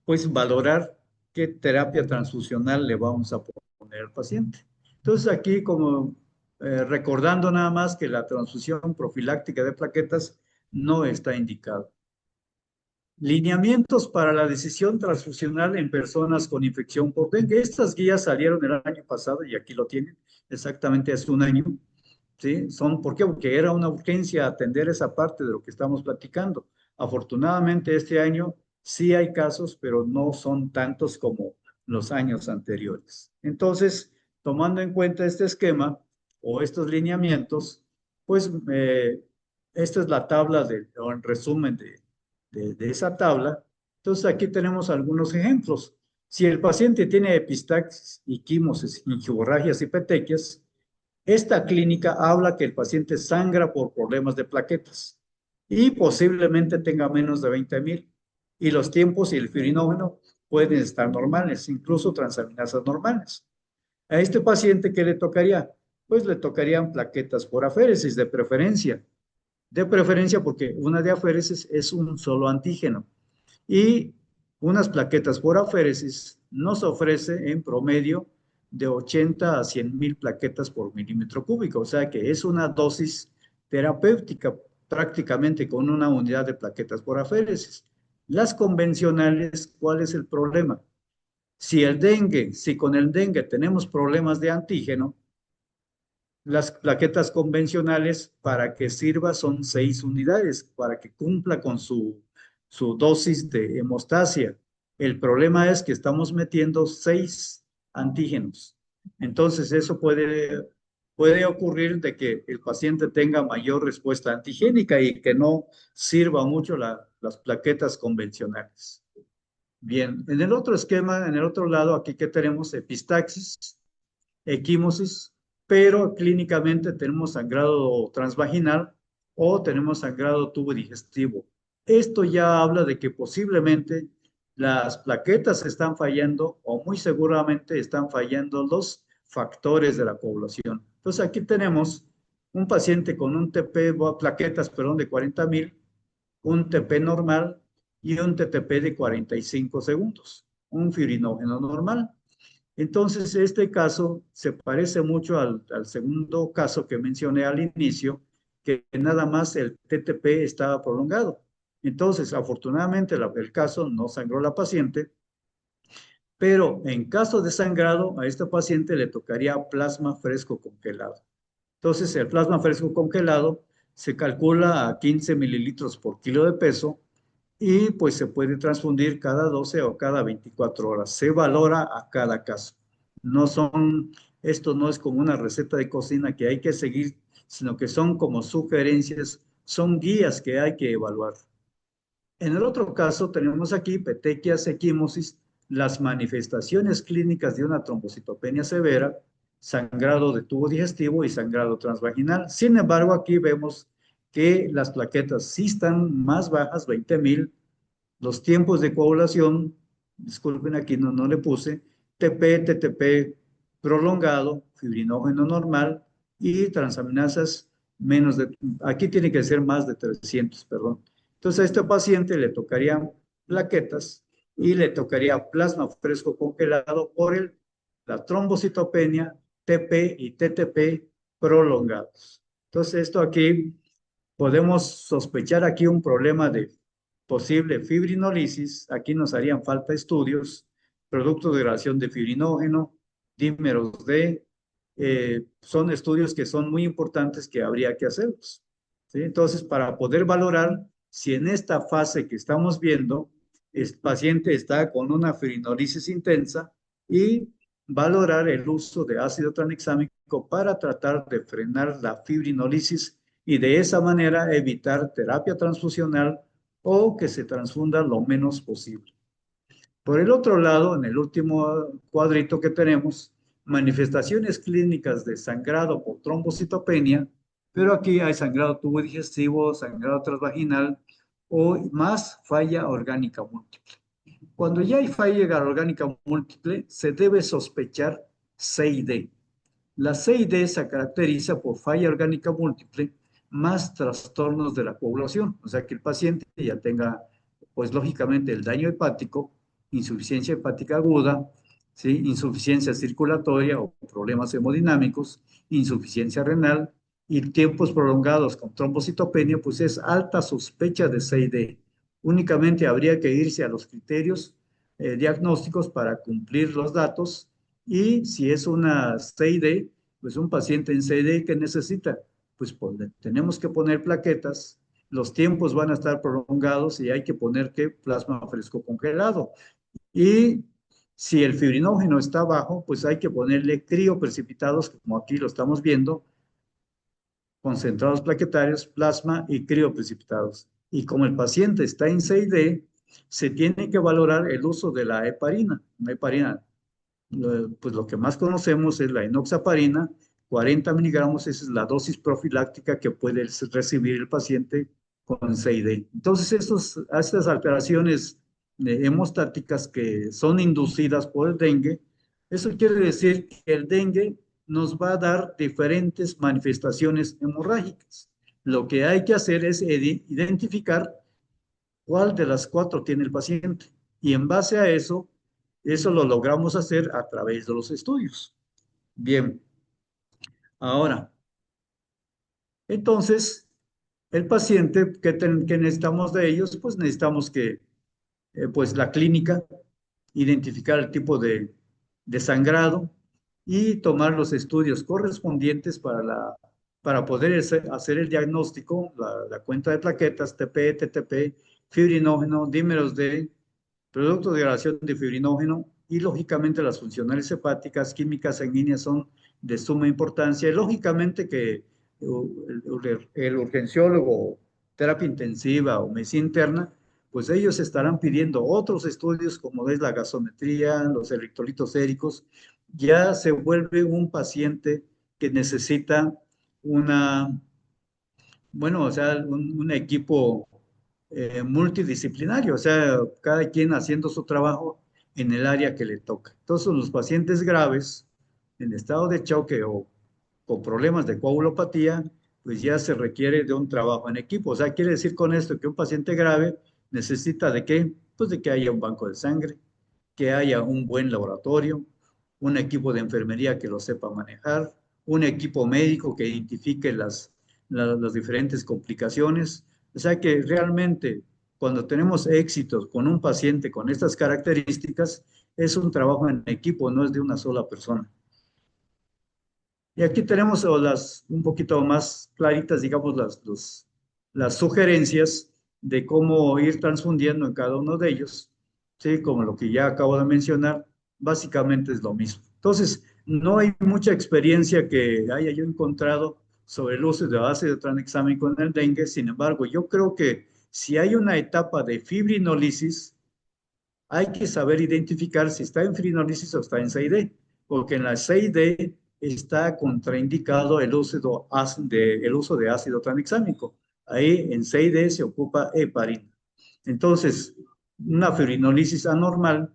pues valorar qué terapia transfusional le vamos a poner al paciente. Entonces aquí como recordando nada más que la transfusión profiláctica de plaquetas no está indicada. Lineamientos para la decisión transfusional en personas con infección por dengue. Estas guías salieron el año pasado y aquí lo tienen, exactamente hace un año. ¿Sí? ¿Por qué? Porque era una urgencia atender esa parte de lo que estamos platicando. Afortunadamente este año sí hay casos, pero no son tantos como los años anteriores. Entonces, tomando en cuenta este esquema o estos lineamientos, pues esta es la tabla o el resumen de esa tabla. Entonces aquí tenemos algunos ejemplos. Si el paciente tiene epistaxis, quimosis, ingiborragias y petequias, esta clínica habla que el paciente sangra por problemas de plaquetas y posiblemente tenga menos de 20,000. Y los tiempos y el fibrinogen pueden estar normales, incluso transaminasas normales. A este paciente, ¿qué le tocaría? Pues le tocarían plaquetas por aféresis de preferencia. De preferencia porque una de aféresis es un solo antígeno. Y unas plaquetas por aféresis nos ofrece en promedio de 80 a 100,000 plaquetas por milímetro cúbico, o sea que es una dosis terapéutica prácticamente con una unidad de plaquetas por aféresis. Las convencionales, ¿cuál es el problema? Si con el dengue tenemos problemas de antígeno, las plaquetas convencionales para que sirva son 6 unidades, para que cumpla con su dosis de hemostasia. El problema es que estamos metiendo 6 antígenos. Entonces eso puede ocurrir de que el paciente tenga mayor respuesta antigénica y que no sirva mucho las plaquetas convencionales. Bien, en el otro esquema, en el otro lado, aquí que tenemos epistaxis, equimosis, pero clínicamente tenemos sangrado transvaginal o tenemos sangrado tubo digestivo. Esto ya habla de que posiblemente las plaquetas están fallando o muy seguramente están fallando los factores de la coagulación. Entonces aquí tenemos un paciente con un TP, plaquetas, perdón, de 40,000, un TP normal y un TTP de 45 segundos, un fibrinógeno normal. Entonces, este caso se parece mucho al segundo caso que mencioné al inicio, que nada más el TTP estaba prolongado. Entonces, afortunadamente, el caso no sangró la paciente, pero en caso de sangrado, a esta paciente le tocaría plasma fresco congelado. Entonces, el plasma fresco congelado se calcula a 15 mililitros por kilo de peso y pues se puede transfundir cada 12 o cada 24 horas. Se valora a cada caso. No son, esto no es como una receta de cocina que hay que seguir, sino que son como sugerencias, son guías que hay que evaluar. En el otro caso tenemos aquí petequias, equimosis, las manifestaciones clínicas de una trombocitopenia severa, sangrado de tubo digestivo y sangrado transvaginal. Sin embargo, aquí vemos que las plaquetas sí están más bajas, 20,000. Los tiempos de coagulación, disculpen aquí no le puse, TP, TTP prolongado, fibrinógeno normal y transaminasas menos de, aquí tiene que ser más de 300, perdón. Entonces a este paciente le tocarían plaquetas y le tocaría plasma fresco congelado por la trombocitopenia, TP y TTP prolongados. Entonces esto aquí podemos sospechar aquí un problema de posible fibrinolisis. Aquí nos harían falta estudios, producto de degradación de fibrinógeno, dímeros D. Son estudios que son muy importantes que habría que hacerlos. ¿Sí? Entonces, para poder valorar si en esta fase que estamos viendo, el paciente está con una fibrinolisis intensa y valorar el uso de ácido tranexámico para tratar de frenar la fibrinolisis y de esa manera evitar terapia transfusional o que se transfunda lo menos posible. Por el otro lado, en el último cuadrito que tenemos, manifestaciones clínicas de sangrado por trombocitopenia, pero aquí hay sangrado tubo digestivo, sangrado transvaginal o más falla orgánica múltiple. Cuando ya hay falla orgánica múltiple, se debe sospechar CID. La CID se caracteriza por falla orgánica múltiple más trastornos de la coagulación, o sea que el paciente ya tenga, pues lógicamente, el daño hepático, insuficiencia hepática aguda, ¿sí? Insuficiencia circulatoria o problemas hemodinámicos, insuficiencia renal y tiempos prolongados con trombocitopenia, pues es alta sospecha de CID. Únicamente habría que irse a los criterios diagnósticos para cumplir los datos y si es una CID, pues un paciente en CID que necesita, pues tenemos que poner plaquetas, los tiempos van a estar prolongados y hay que poner que plasma fresco congelado. Y si el fibrinógeno está bajo, pues hay que ponerle crioprecipitados, como aquí lo estamos viendo, concentrados plaquetarios, plasma y crioprecipitados. Y como el paciente está en CID, se tiene que valorar el uso de la heparina. Una heparina, pues lo que más conocemos es la enoxaparina, 40 miligramos, esa es la dosis profiláctica que puede recibir el paciente con CID. Entonces, estas alteraciones hemostáticas que son inducidas por el dengue, eso quiere decir que el dengue nos va a dar diferentes manifestaciones hemorrágicas. Lo que hay que hacer es identificar cuál de las cuatro tiene el paciente. Y en base a eso lo logramos hacer a través de los estudios. Bien, ahora, entonces, el paciente, ¿qué necesitamos de ellos? Pues necesitamos que, pues la clínica, identificar el tipo de sangrado y tomar los estudios correspondientes para poder hacer el diagnóstico, la cuenta de plaquetas, TP, TTP, fibrinógeno, dímeros de producto de degradación de fibrinógeno y lógicamente las funcionales hepáticas, químicas sanguíneas son de suma importancia. Y lógicamente que el urgenciólogo, terapia intensiva o medicina interna, pues ellos estarán pidiendo otros estudios como es la gasometría, los electrolitos séricos. Ya se vuelve un paciente que necesita una, bueno, o sea, un equipo multidisciplinario, o sea, cada quien haciendo su trabajo en el área que le toca. Entonces, los pacientes graves en estado de choque o con problemas de coagulopatía, pues ya se requiere de un trabajo en equipo. O sea, quiere decir con esto que un paciente grave necesita de qué? Pues de que haya un banco de sangre, que haya un buen laboratorio, un equipo de enfermería que lo sepa manejar, un equipo médico que identifique las diferentes complicaciones. O sea que realmente cuando tenemos éxitos con un paciente con estas características, es un trabajo en equipo, no es de una sola persona. Y aquí tenemos un poquito más claritas, digamos, las sugerencias de cómo ir transfundiendo en cada uno de ellos, ¿sí? Como lo que ya acabo de mencionar, básicamente es lo mismo. Entonces, no hay mucha experiencia que haya yo encontrado sobre el uso de ácido tranexámico en el dengue. Sin embargo, yo creo que si hay una etapa de fibrinolisis, hay que saber identificar si está en fibrinolisis o está en CID, porque en la CID está contraindicado el uso de ácido tranexámico. Ahí en CID se ocupa heparina. Entonces, una fibrinolisis anormal,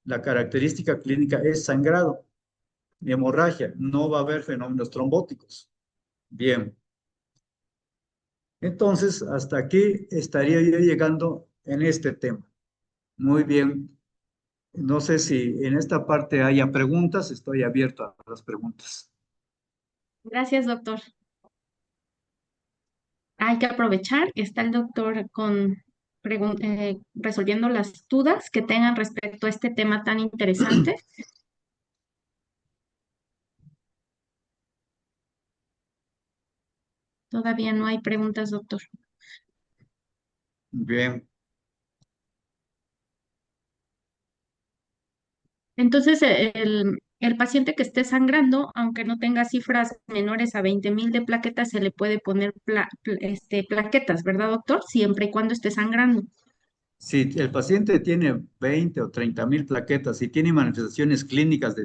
la característica clínica es sangrado, hemorragia, no va a haber fenómenos trombóticos. Bien, entonces hasta aquí estaría yo llegando en este tema. Muy bien. No sé si en esta parte haya preguntas, estoy abierto a las preguntas. Gracias, doctor. Hay que aprovechar, está el doctor resolviendo las dudas que tengan respecto a este tema tan interesante. Todavía no hay preguntas, doctor. Bien, Entonces, el paciente que esté sangrando, aunque no tenga cifras menores a 20.000 de plaquetas, se le puede poner plaquetas, ¿verdad, doctor? Siempre y cuando esté sangrando. si el paciente tiene 20 o 30.000 plaquetas y tiene manifestaciones clínicas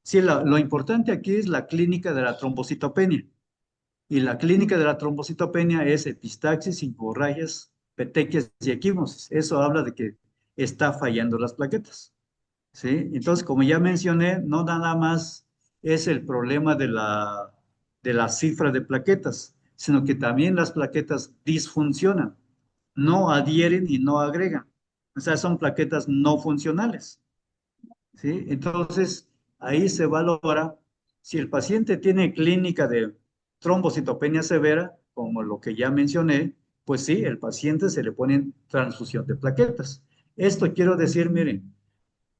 sí, lo importante aquí es la clínica de la trombocitopenia. Y la clínica de la trombocitopenia es epistaxis, hemorragias, petequias y equimosis. Eso habla de que está fallando las plaquetas. ¿Sí? Entonces, como ya mencioné, no nada más es el problema de la cifra de plaquetas, sino que también las plaquetas disfuncionan, no adhieren y no agregan. O sea, son plaquetas no funcionales. ¿Sí? Entonces, ahí se valora si el paciente tiene clínica de trombocitopenia severa, como lo que ya mencioné, pues sí, el paciente se le pone transfusión de plaquetas. Esto quiero decir, miren,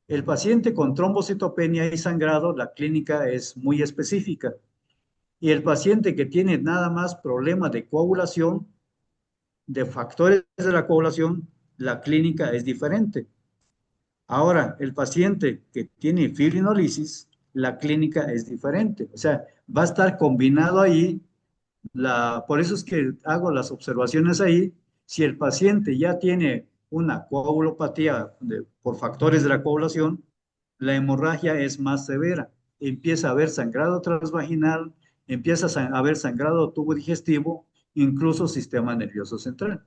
el paciente con trombocitopenia y sangrado, la clínica es muy específica. Y el paciente que tiene nada más problema de coagulación, de factores de la coagulación, la clínica es diferente. Ahora, el paciente que tiene fibrinolisis, la clínica es diferente. O sea, va a estar combinado ahí. Por eso es que hago las observaciones ahí. Si el paciente ya tiene una coagulopatía por factores de la coagulación, la hemorragia es más severa. Empieza a haber sangrado transvaginal, empieza a haber sangrado tubo digestivo, incluso sistema nervioso central.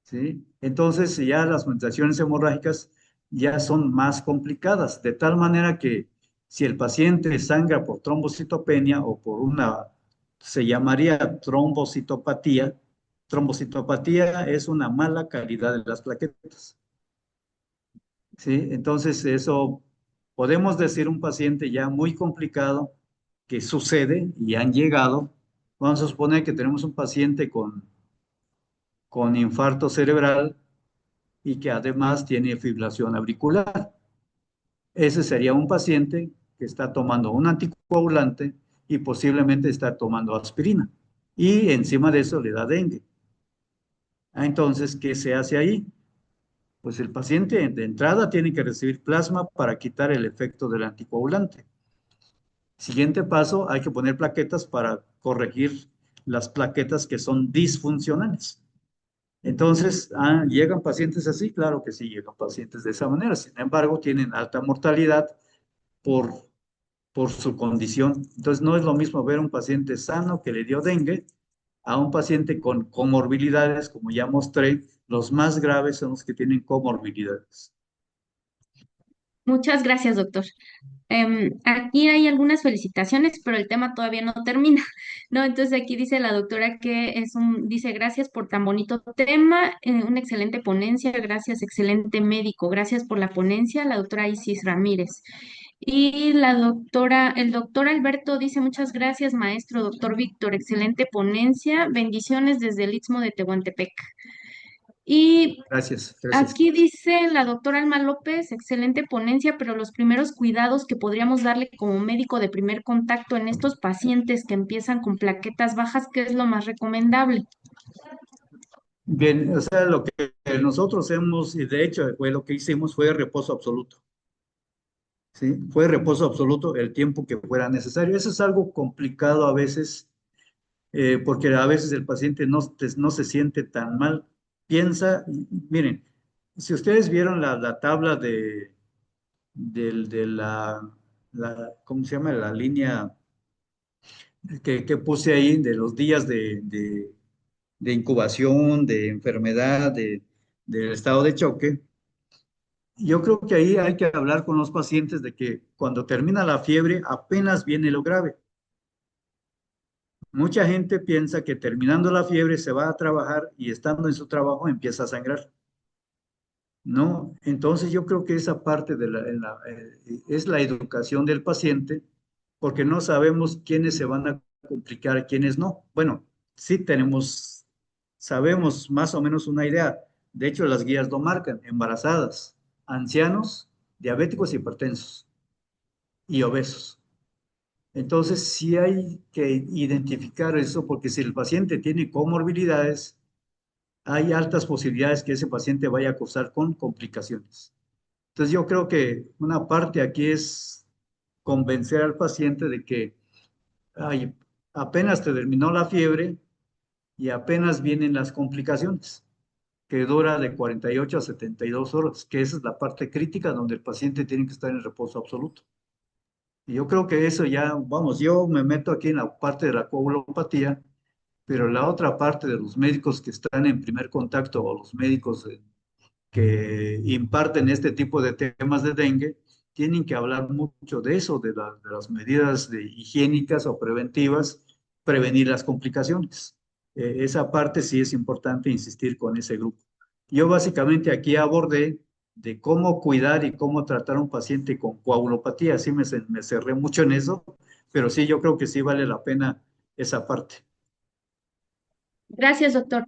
¿Sí? Entonces ya las manifestaciones hemorrágicas ya son más complicadas, de tal manera que si el paciente sangra por trombocitopenia o por se llamaría trombocitopatía. Trombocitopatía es una mala calidad de las plaquetas. ¿Sí? Entonces eso podemos decir un paciente ya muy complicado que sucede y han llegado. Vamos a suponer que tenemos un paciente con infarto cerebral y que además tiene fibrilación auricular. Ese sería un paciente que está tomando un anticoagulante y posiblemente está tomando aspirina. Y encima de eso le da dengue. Entonces, ¿qué se hace ahí? Pues el paciente de entrada tiene que recibir plasma para quitar el efecto del anticoagulante. Siguiente paso, hay que poner plaquetas para corregir las plaquetas que son disfuncionales. Entonces, ¿llegan pacientes así? Claro que sí, llegan pacientes de esa manera. Sin embargo, tienen alta mortalidad por, por su condición. Entonces, no es lo mismo ver un paciente sano que le dio dengue a un paciente con comorbilidades, como ya mostré. Los más graves son los que tienen comorbilidades. Muchas gracias, doctor. Aquí hay algunas felicitaciones, pero el tema todavía no termina, ¿no? Entonces aquí dice la doctora que dice gracias por tan bonito tema, una excelente ponencia, gracias, excelente médico, gracias por la ponencia, la doctora Isis Ramírez. Y el doctor Alberto dice muchas gracias, maestro, doctor Víctor, excelente ponencia, bendiciones desde el Istmo de Tehuantepec. Y Gracias, gracias. aquí dice la doctora Alma López, excelente ponencia, pero los primeros cuidados que podríamos darle como médico de primer contacto en estos pacientes que empiezan con plaquetas bajas, ¿qué es lo más recomendable? Bien, o sea, lo que nosotros hemos, y de hecho fue lo que hicimos, fue reposo absoluto, ¿sí? Fue reposo absoluto el tiempo que fuera necesario. Eso es algo complicado a veces, porque a veces el paciente no se siente tan mal. Piensa, miren, si ustedes vieron la tabla de ¿cómo se llama? La línea que puse ahí de los días de incubación, de enfermedad, del estado de choque. Yo creo que ahí hay que hablar con los pacientes de que cuando termina la fiebre apenas viene lo grave. Mucha gente piensa que terminando la fiebre se va a trabajar y estando en su trabajo empieza a sangrar. No, entonces yo creo que esa parte es la educación del paciente, porque no sabemos quiénes se van a complicar, quiénes no. Bueno, sí sabemos más o menos una idea. De hecho, las guías lo marcan: embarazadas, ancianos, diabéticos, hipertensos y obesos. Entonces, sí hay que identificar eso, porque si el paciente tiene comorbilidades, hay altas posibilidades que ese paciente vaya a cursar con complicaciones. Entonces yo creo que una parte aquí es convencer al paciente de que ay, apenas te terminó la fiebre y apenas vienen las complicaciones, que dura de 48 a 72 horas, que esa es la parte crítica donde el paciente tiene que estar en reposo absoluto. Y yo creo que eso ya, vamos, yo me meto aquí en la parte de la coagulopatía, pero la otra parte de los médicos que están en primer contacto o los médicos que imparten este tipo de temas de dengue tienen que hablar mucho de eso, de las medidas higiénicas o preventivas, prevenir las complicaciones. Esa parte sí es importante insistir con ese grupo. Yo básicamente aquí abordé de cómo cuidar y cómo tratar a un paciente con coagulopatía. Sí me cerré mucho en eso, pero sí, yo creo que sí vale la pena esa parte. Gracias, doctor.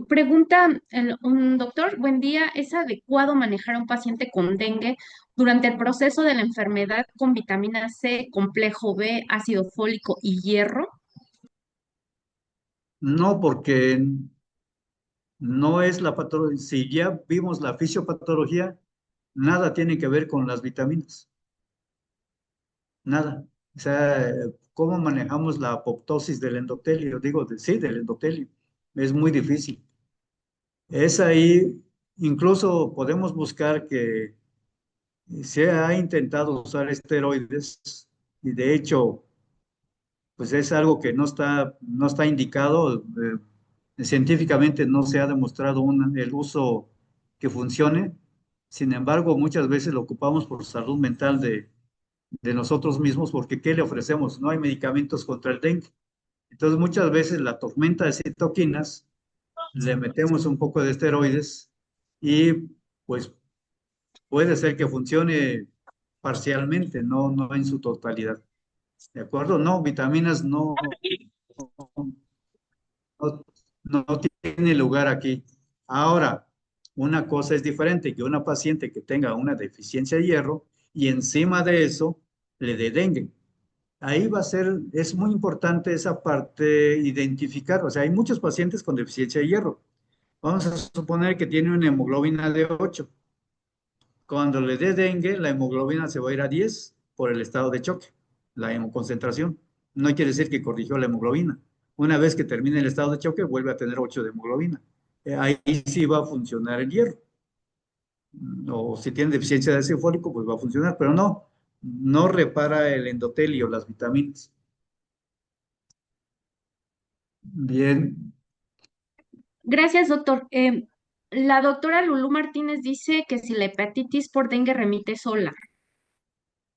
Pregunta un doctor, buen día, ¿es adecuado manejar a un paciente con dengue durante el proceso de la enfermedad con vitamina C, complejo B, ácido fólico y hierro? No, porque no es la patología. Si ya vimos la fisiopatología, nada tiene que ver con las vitaminas, nada. O sea, ¿cómo manejamos la apoptosis del endotelio? Digo, sí, del endotelio. Es muy difícil. Es ahí, incluso podemos buscar que se ha intentado usar esteroides y de hecho pues es algo que no está indicado. Científicamente no se ha demostrado el uso que funcione. Sin embargo, muchas veces lo ocupamos por salud mental de nosotros mismos, porque ¿qué le ofrecemos? No hay medicamentos contra el dengue. Entonces, muchas veces la tormenta de citoquinas, le metemos un poco de esteroides y pues puede ser que funcione parcialmente, no en su totalidad. ¿De acuerdo? No, vitaminas no, no tiene lugar aquí. Ahora, una cosa es diferente, que una paciente que tenga una deficiencia de hierro y encima de eso le dé dengue. Ahí va a ser, es muy importante esa parte, identificar. O sea, hay muchos pacientes con deficiencia de hierro. Vamos a suponer que tiene una hemoglobina de 8. Cuando le dé dengue, la hemoglobina se va a ir a 10 por el estado de choque, la hemoconcentración. No quiere decir que corrigió la hemoglobina. Una vez que termine el estado de choque, vuelve a tener 8 de hemoglobina. Ahí sí va a funcionar el hierro. O si tiene deficiencia de ácido fólico, pues va a funcionar, pero no repara el endotelio, las vitaminas. Bien, Gracias, doctor. La doctora Lulú Martínez dice que si la hepatitis por dengue remite sola.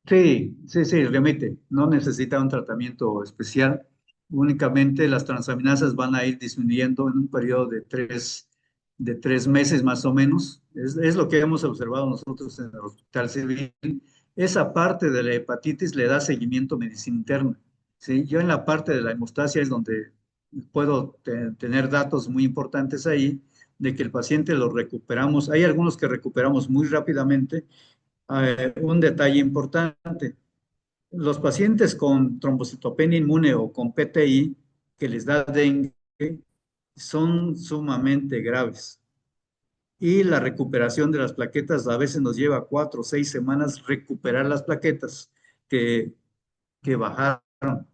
sí, sí, sí, remite. No necesita un tratamiento especial. Únicamente las transaminasas van a ir disminuyendo en un periodo de 3 meses más o menos. Es lo que hemos observado nosotros en el Hospital Civil. Esa parte de la hepatitis le da seguimiento medicina interna. ¿Sí? Yo en la parte de la hemostasia es donde puedo tener datos muy importantes ahí de que el paciente lo recuperamos. Hay algunos que recuperamos muy rápidamente. Un detalle importante: los pacientes con trombocitopenia inmune o con PTI que les da dengue, son sumamente graves. Y la recuperación de las plaquetas a veces nos lleva 4 o 6 semanas recuperar las plaquetas que, que bajaron.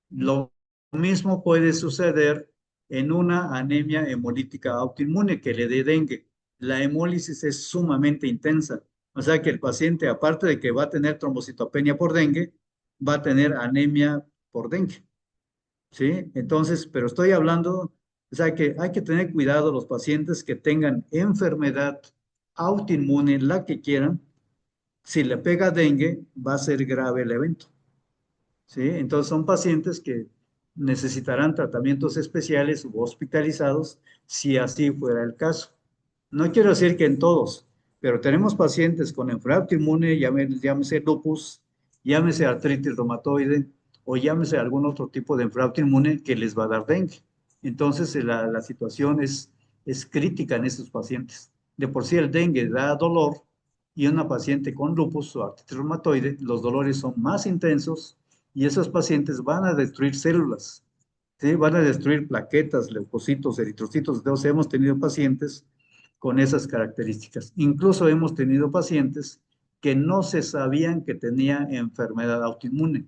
Lo mismo puede suceder en una anemia hemolítica autoinmune que le dé dengue. La hemólisis es sumamente intensa, o sea que el paciente, aparte de que va a tener trombocitopenia por dengue, va a tener anemia por dengue. ¿Sí? Entonces, pero estoy hablando, o sea, que hay que tener cuidado los pacientes que tengan enfermedad autoinmune, la que quieran. Si le pega dengue, va a ser grave el evento. ¿Sí? Entonces, son pacientes que necesitarán tratamientos especiales u hospitalizados si así fuera el caso. No quiero decir que en todos, pero tenemos pacientes con enfermedad autoinmune, llámese lupus, llámese artritis reumatoide o llámese algún otro tipo de enfermedad autoinmune que les va a dar dengue. Entonces, la situación es crítica en estos pacientes. De por sí el dengue da dolor y una paciente con lupus o artritis reumatoide, los dolores son más intensos y esos pacientes van a destruir células, ¿sí? Van a destruir plaquetas, leucocitos, eritrocitos. Entonces, hemos tenido pacientes con esas características. Incluso hemos tenido pacientes que no se sabían que tenía enfermedad autoinmune.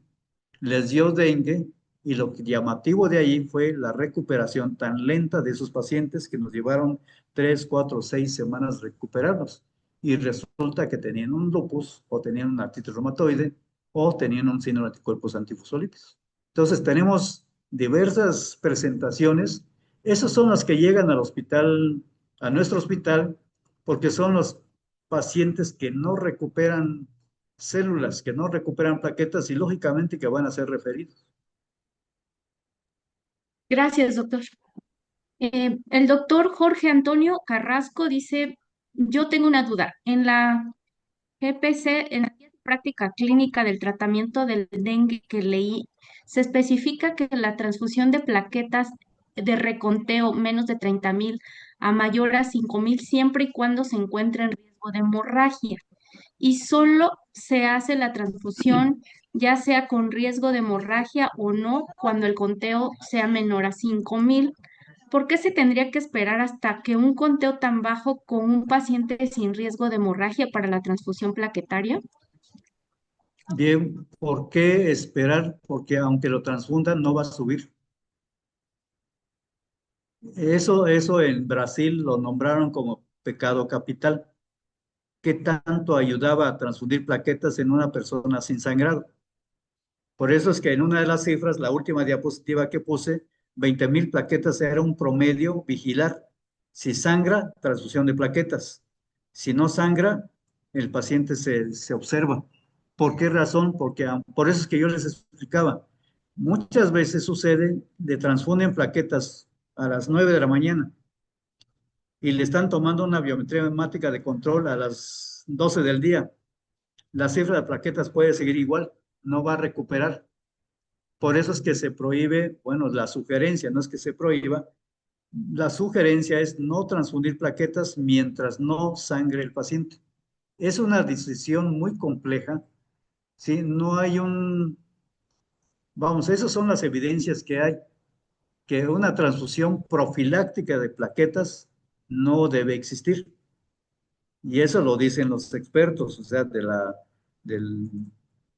Les dio dengue y lo llamativo de ahí fue la recuperación tan lenta de esos pacientes que nos llevaron 3, 4, 6 semanas recuperarlos. Y resulta que tenían un lupus o tenían una artritis reumatoide o tenían un síndrome de anticuerpos antifosfolípicos. Entonces tenemos diversas presentaciones. Esos son los que llegan al hospital, a nuestro hospital, porque son los pacientes que no recuperan células, que no recuperan plaquetas y lógicamente que van a ser referidos. Gracias, doctor. El doctor Jorge Antonio Carrasco dice, yo tengo una duda. En la GPC, en la guía de práctica clínica del tratamiento del dengue que leí, se especifica que la transfusión de plaquetas de reconteo menos de 30.000 a mayor a 5.000 siempre y cuando se encuentre en riesgo de hemorragia. Y solo se hace la transfusión ya sea con riesgo de hemorragia o no cuando el conteo sea menor a 5.000. ¿Por qué se tendría que esperar hasta que un conteo tan bajo con un paciente sin riesgo de hemorragia para la transfusión plaquetaria? Bien, ¿por qué esperar? Porque aunque lo transfundan, no va a subir. Eso en Brasil lo nombraron como pecado capital. ¿Qué tanto ayudaba a transfundir plaquetas en una persona sin sangrado? Por eso es que en una de las cifras, la última diapositiva que puse, 20.000 plaquetas era un promedio vigilar. Si sangra, transfusión de plaquetas. Si no sangra, el paciente se observa. ¿Por qué razón? Porque por eso es que yo les explicaba. Muchas veces sucede, de transfunden plaquetas a las 9 de la mañana y le están tomando una biometría hemática de control a las 12 del día. La cifra de plaquetas puede seguir igual, no va a recuperar. Por eso es que se prohíbe, bueno, la sugerencia, no es que se prohíba, la sugerencia es no transfundir plaquetas mientras no sangre el paciente. Es una decisión muy compleja, ¿sí? No hay vamos, esas son las evidencias que hay, que una transfusión profiláctica de plaquetas no debe existir. Y eso lo dicen los expertos, o sea, del,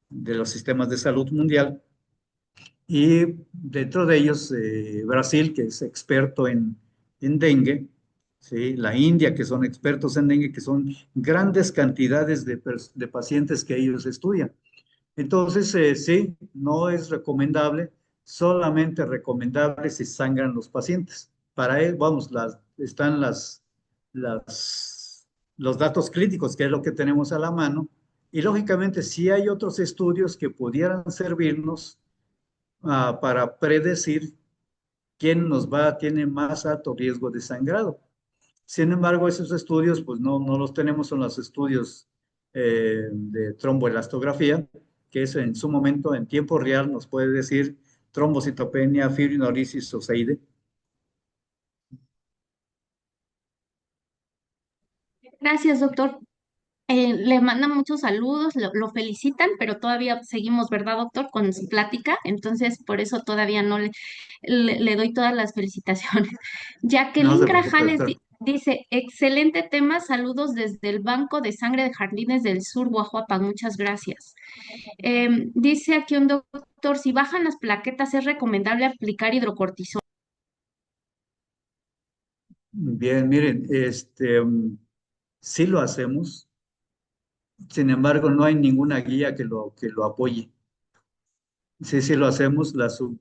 de los sistemas de salud mundial. Y dentro de ellos, Brasil, que es experto en dengue, ¿sí? La India, que son expertos en dengue, que son grandes cantidades de pacientes que ellos estudian. Entonces, sí, no es recomendable, solamente recomendable si sangran los pacientes. Para él, vamos, están las, los datos clínicos, que es lo que tenemos a la mano, y lógicamente sí hay otros estudios que pudieran servirnos para predecir quién tiene más alto riesgo de sangrado. Sin embargo, esos estudios, pues no los tenemos, son los estudios de tromboelastografía, que eso en su momento, en tiempo real, nos puede decir trombocitopenia, fibrinolisis o SEIDE. Gracias, doctor. Le mandan muchos saludos, lo felicitan, pero todavía seguimos, ¿verdad, doctor? Con su plática, entonces por eso todavía no le doy todas las felicitaciones. No Jacqueline se preocupe, Grajales doctor. dice, excelente tema, saludos desde el Banco de Sangre de Jardines del Sur, Guajuapan, muchas gracias. Dice aquí un doctor, si bajan las plaquetas, ¿es recomendable aplicar hidrocortisona? Bien, miren, sí lo hacemos, sin embargo, no hay ninguna guía que lo apoye. Sí, sí lo hacemos,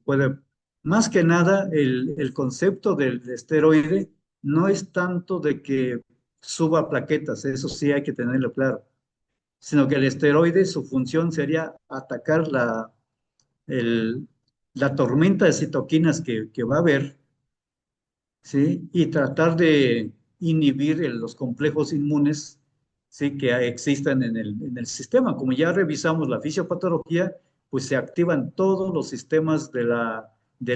puede, más que nada, el concepto del esteroide no es tanto de que suba plaquetas, eso sí hay que tenerlo claro, sino que el esteroide, su función sería atacar el- la tormenta de citoquinas que va a haber, ¿sí? Y tratar de inhibir los complejos inmunes, ¿sí? Que existan en el sistema. Como ya revisamos la fisiopatología, pues se activan todos los sistemas de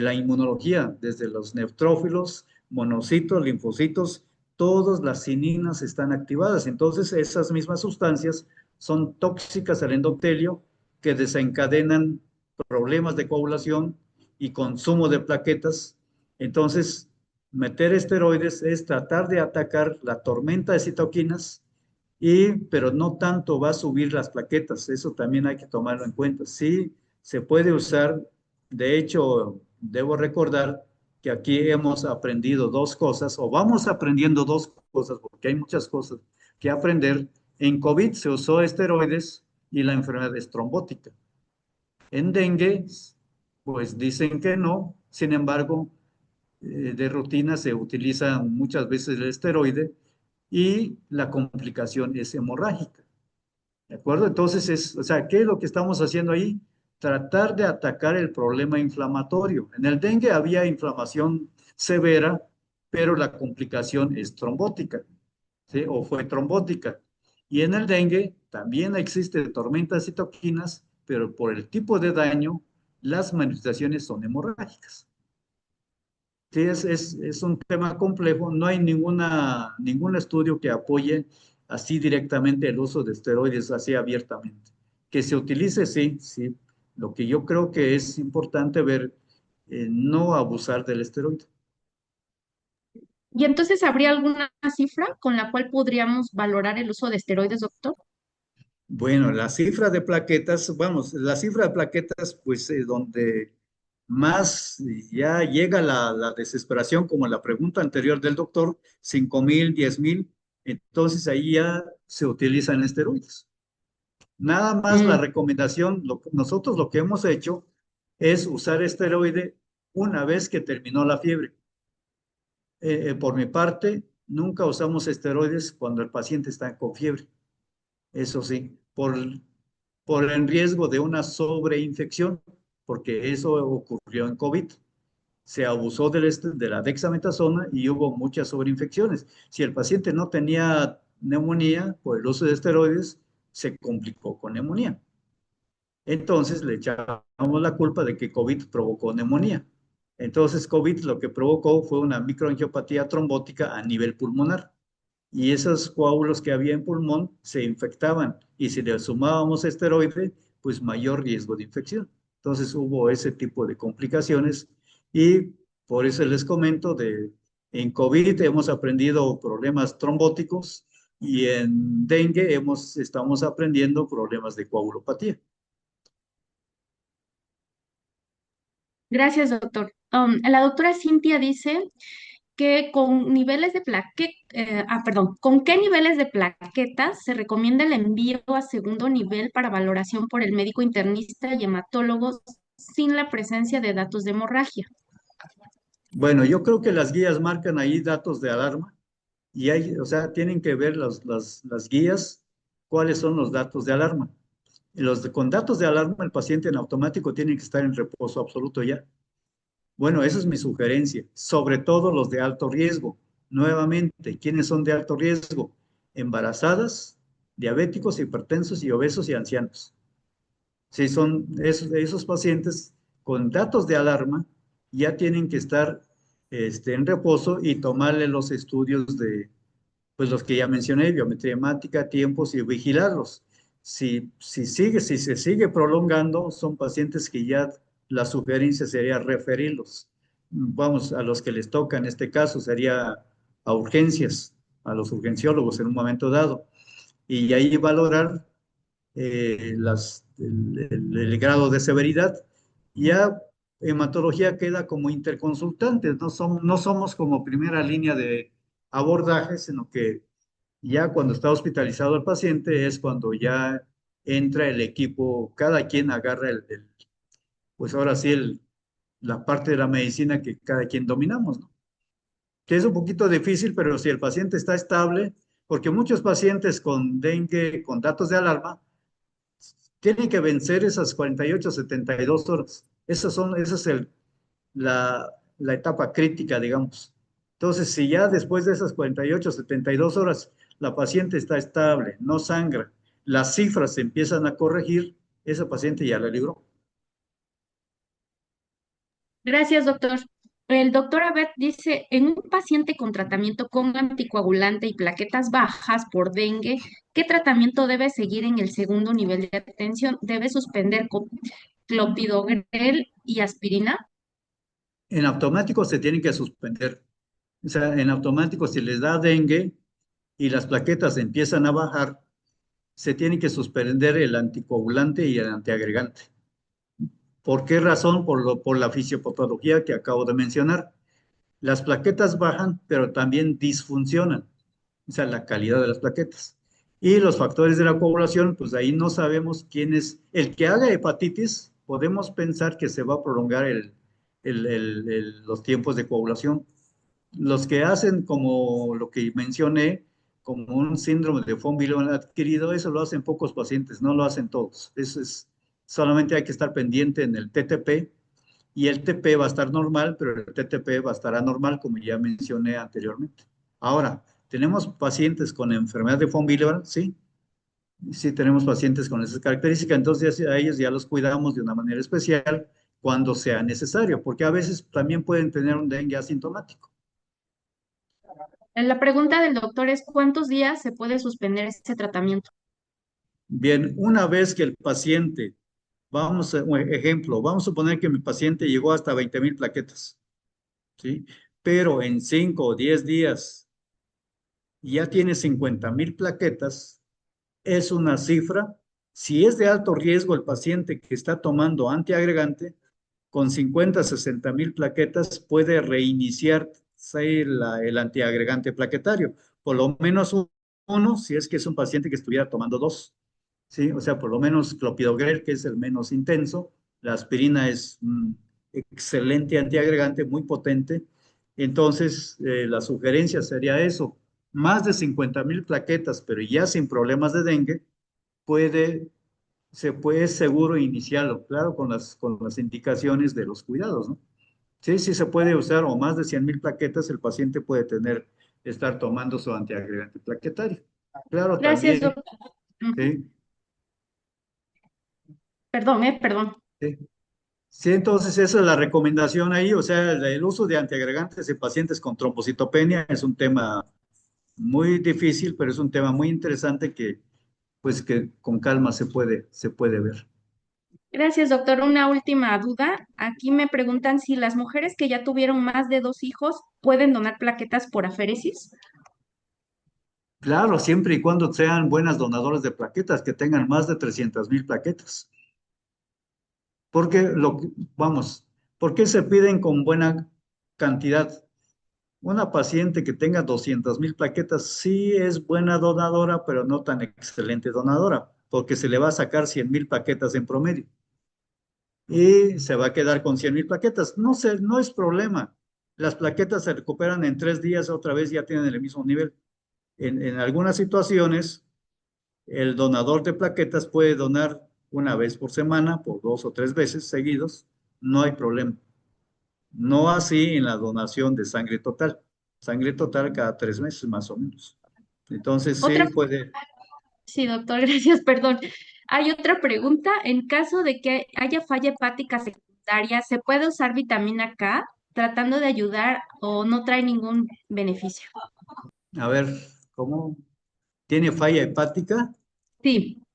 la inmunología, desde los neutrófilos, monocitos, linfocitos, todas las cininas están activadas. Entonces, esas mismas sustancias son tóxicas al endotelio que desencadenan problemas de coagulación y consumo de plaquetas. Entonces, meter esteroides es tratar de atacar la tormenta de citoquinas, pero no tanto va a subir las plaquetas, eso también hay que tomarlo en cuenta. Sí, se puede usar, de hecho, debo recordar que aquí hemos aprendido dos cosas, o vamos aprendiendo dos cosas, porque hay muchas cosas que aprender. En COVID se usó esteroides y la enfermedad es trombótica. En dengue, pues dicen que no, sin embargo, de rutina se utiliza muchas veces el esteroide y la complicación es hemorrágica. ¿De acuerdo? Entonces, o sea, ¿qué es lo que estamos haciendo ahí? Tratar de atacar el problema inflamatorio. En el dengue había inflamación severa, pero la complicación es trombótica, ¿sí? O fue trombótica. Y en el dengue también existe tormentas de citoquinas, pero por el tipo de daño, las manifestaciones son hemorrágicas. Sí, es un tema complejo. No hay ningún estudio que apoye así directamente el uso de esteroides así abiertamente. Que se utilice, sí, sí. Lo que yo creo que es importante ver, no abusar del esteroide. Y entonces, ¿habría alguna cifra con la cual podríamos valorar el uso de esteroides, doctor? Bueno, la cifra de plaquetas, vamos, la cifra de plaquetas, pues donde más ya llega la desesperación, como la pregunta anterior del doctor, 5,000, 10,000, entonces ahí ya se utilizan esteroides. Nada más la Mm, recomendación, nosotros lo que hemos hecho es usar esteroide una vez que terminó la fiebre. Por mi parte, nunca usamos esteroides cuando el paciente está con fiebre. Eso sí, por el riesgo de una sobreinfección, porque eso ocurrió en COVID. Se abusó de la dexametasona y hubo muchas sobreinfecciones. Si el paciente no tenía neumonía por el uso de esteroides, se complicó con neumonía. Entonces le echamos la culpa de que COVID provocó neumonía. Entonces COVID lo que provocó fue una microangiopatía trombótica a nivel pulmonar y esos coágulos que había en pulmón se infectaban y si le sumábamos esteroide, pues mayor riesgo de infección. Entonces hubo ese tipo de complicaciones y por eso les comento en COVID hemos aprendido problemas trombóticos y en dengue estamos aprendiendo problemas de coagulopatía. gracias, doctor. La doctora Cintia dice que con niveles de perdón, ¿con qué niveles de plaquetas se recomienda el envío a segundo nivel para valoración por el médico internista y hematólogo sin la presencia de datos de hemorragia? Bueno, yo creo que las guías marcan ahí datos de alarma y o sea, tienen que ver las guías cuáles son los datos de alarma. Con datos de alarma, el paciente en automático tiene que estar en reposo absoluto ya. Bueno, esa es mi sugerencia, sobre todo los de alto riesgo. Nuevamente, ¿quiénes son de alto riesgo? Embarazadas, diabéticos, hipertensos y obesos y ancianos. Si son esos pacientes con datos de alarma, ya tienen que estar en reposo y tomarle los estudios pues los que ya mencioné, biometría hemática, tiempos y vigilarlos. Si se sigue prolongando, son pacientes que ya la sugerencia sería referirlos. Vamos, a los que les toca en este caso sería a urgencias, a los urgenciólogos en un momento dado, y ahí valorar el grado de severidad. Ya hematología queda como interconsultantes, no somos como primera línea de abordaje, sino que ya cuando está hospitalizado el paciente es cuando ya entra el equipo, cada quien agarra pues ahora sí, la parte de la medicina que cada quien dominamos, ¿no? Que es un poquito difícil, pero si el paciente está estable, porque muchos pacientes con dengue, con datos de alarma, tienen que vencer esas 48, 72 horas. Esa es la etapa crítica, digamos. Entonces, si ya después de esas 48, 72 horas la paciente está estable, no sangra, las cifras se empiezan a corregir, esa paciente ya la libró. Gracias, doctor. El doctor Abed dice, en un paciente con tratamiento con anticoagulante y plaquetas bajas por dengue, ¿qué tratamiento debe seguir en el segundo nivel de atención? ¿Debe suspender clopidogrel y aspirina? En automático se tienen que suspender. O sea, en automático, si les da dengue y las plaquetas empiezan a bajar, se tiene que suspender el anticoagulante y el antiagregante. ¿Por qué razón? Por la fisiopatología que acabo de mencionar. Las plaquetas bajan, pero también disfuncionan, o sea, la calidad de las plaquetas. Y los factores de la coagulación, pues ahí no sabemos quién es. El que haga hepatitis, podemos pensar que se va a prolongar los tiempos de coagulación. Los que hacen como lo que mencioné, como un síndrome de von Willebrand adquirido, eso lo hacen pocos pacientes, no lo hacen todos. Solamente hay que estar pendiente en el TTP y el TP va a estar normal, pero el TTP va a estar anormal, como ya mencioné anteriormente. Ahora, ¿tenemos pacientes con enfermedad de von Willebrand? Sí, sí tenemos pacientes con esas características, entonces a ellos ya los cuidamos de una manera especial cuando sea necesario, porque a veces también pueden tener un dengue asintomático. La pregunta del doctor es, ¿cuántos días se puede suspender ese tratamiento? Bien, una vez que el paciente, un ejemplo, vamos a suponer que mi paciente llegó hasta 20,000 plaquetas, ¿sí? Pero en 5 o 10 días ya tiene 50,000 plaquetas, es una cifra. Si es de alto riesgo el paciente que está tomando antiagregante, con 50, 60,000 plaquetas puede reiniciar el antiagregante plaquetario. Por lo menos uno, si es que es un paciente que estuviera tomando dos. ¿Sí? O sea, por lo menos clopidogrel, que es el menos intenso. La aspirina es un excelente antiagregante, muy potente. Entonces, la sugerencia sería eso. Más de 50,000 plaquetas, pero ya sin problemas de dengue, puede, se puede seguro iniciarlo, claro, con las indicaciones de los cuidados, ¿no? Sí, sí se puede usar, o más de 100,000 plaquetas, el paciente puede estar tomando su antiagregante plaquetario. Claro, Gracias, también, doctor. Ujú. sí, Perdón, perdón. sí. Sí, entonces esa es la recomendación ahí, o sea, el uso de antiagregantes en pacientes con trombocitopenia es un tema muy difícil, pero es un tema muy interesante pues, que con calma se puede ver. Gracias, doctor. Una última duda. Aquí me preguntan si las mujeres que ya tuvieron más de dos hijos pueden donar plaquetas por aféresis. Claro, siempre y cuando sean buenas donadoras de plaquetas, que tengan más de 300,000 plaquetas. Porque, vamos, ¿por qué se piden con buena cantidad? Una paciente que tenga 200,000 plaquetas sí es buena donadora, pero no tan excelente donadora, porque se le va a sacar 100,000 plaquetas en promedio y se va a quedar con 100,000 plaquetas. No es problema. Las plaquetas se recuperan en 3 días, otra vez ya tienen el mismo nivel. En algunas situaciones, el donador de plaquetas puede donar una vez por semana, por 2 o 3 veces seguidos, no hay problema. No así en la donación de sangre total. Sangre total cada 3 meses más o menos. Entonces sí Otra, puede. sí, doctor, gracias, perdón. Hay otra pregunta. En caso de que haya falla hepática secundaria, ¿se puede usar vitamina K tratando de ayudar o no trae ningún beneficio? A ver, ¿cómo? Tiene falla hepática Sí,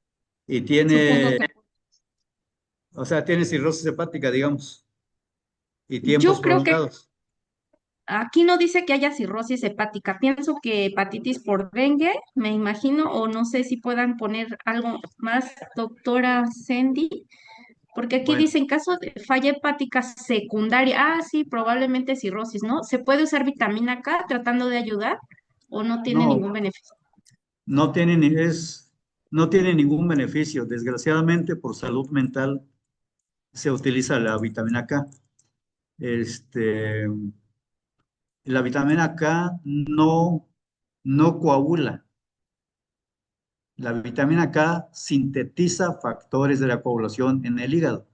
y supongo tiene, que. o sea, tiene cirrosis hepática, digamos, y tiempos Yo creo que prolongados. aquí no dice que haya cirrosis hepática. Pienso que hepatitis por dengue, me imagino, o no sé si puedan poner algo más, doctora Sandy, porque aquí Bueno, dice en caso de falla hepática secundaria, sí, probablemente cirrosis, ¿no? ¿Se puede usar vitamina K tratando de ayudar o no tiene no, ningún beneficio? no tiene, no tiene ningún beneficio. Desgraciadamente, por salud mental, se utiliza la vitamina K. Este, la vitamina K no coagula. La vitamina K sintetiza factores de la coagulación en el hígado.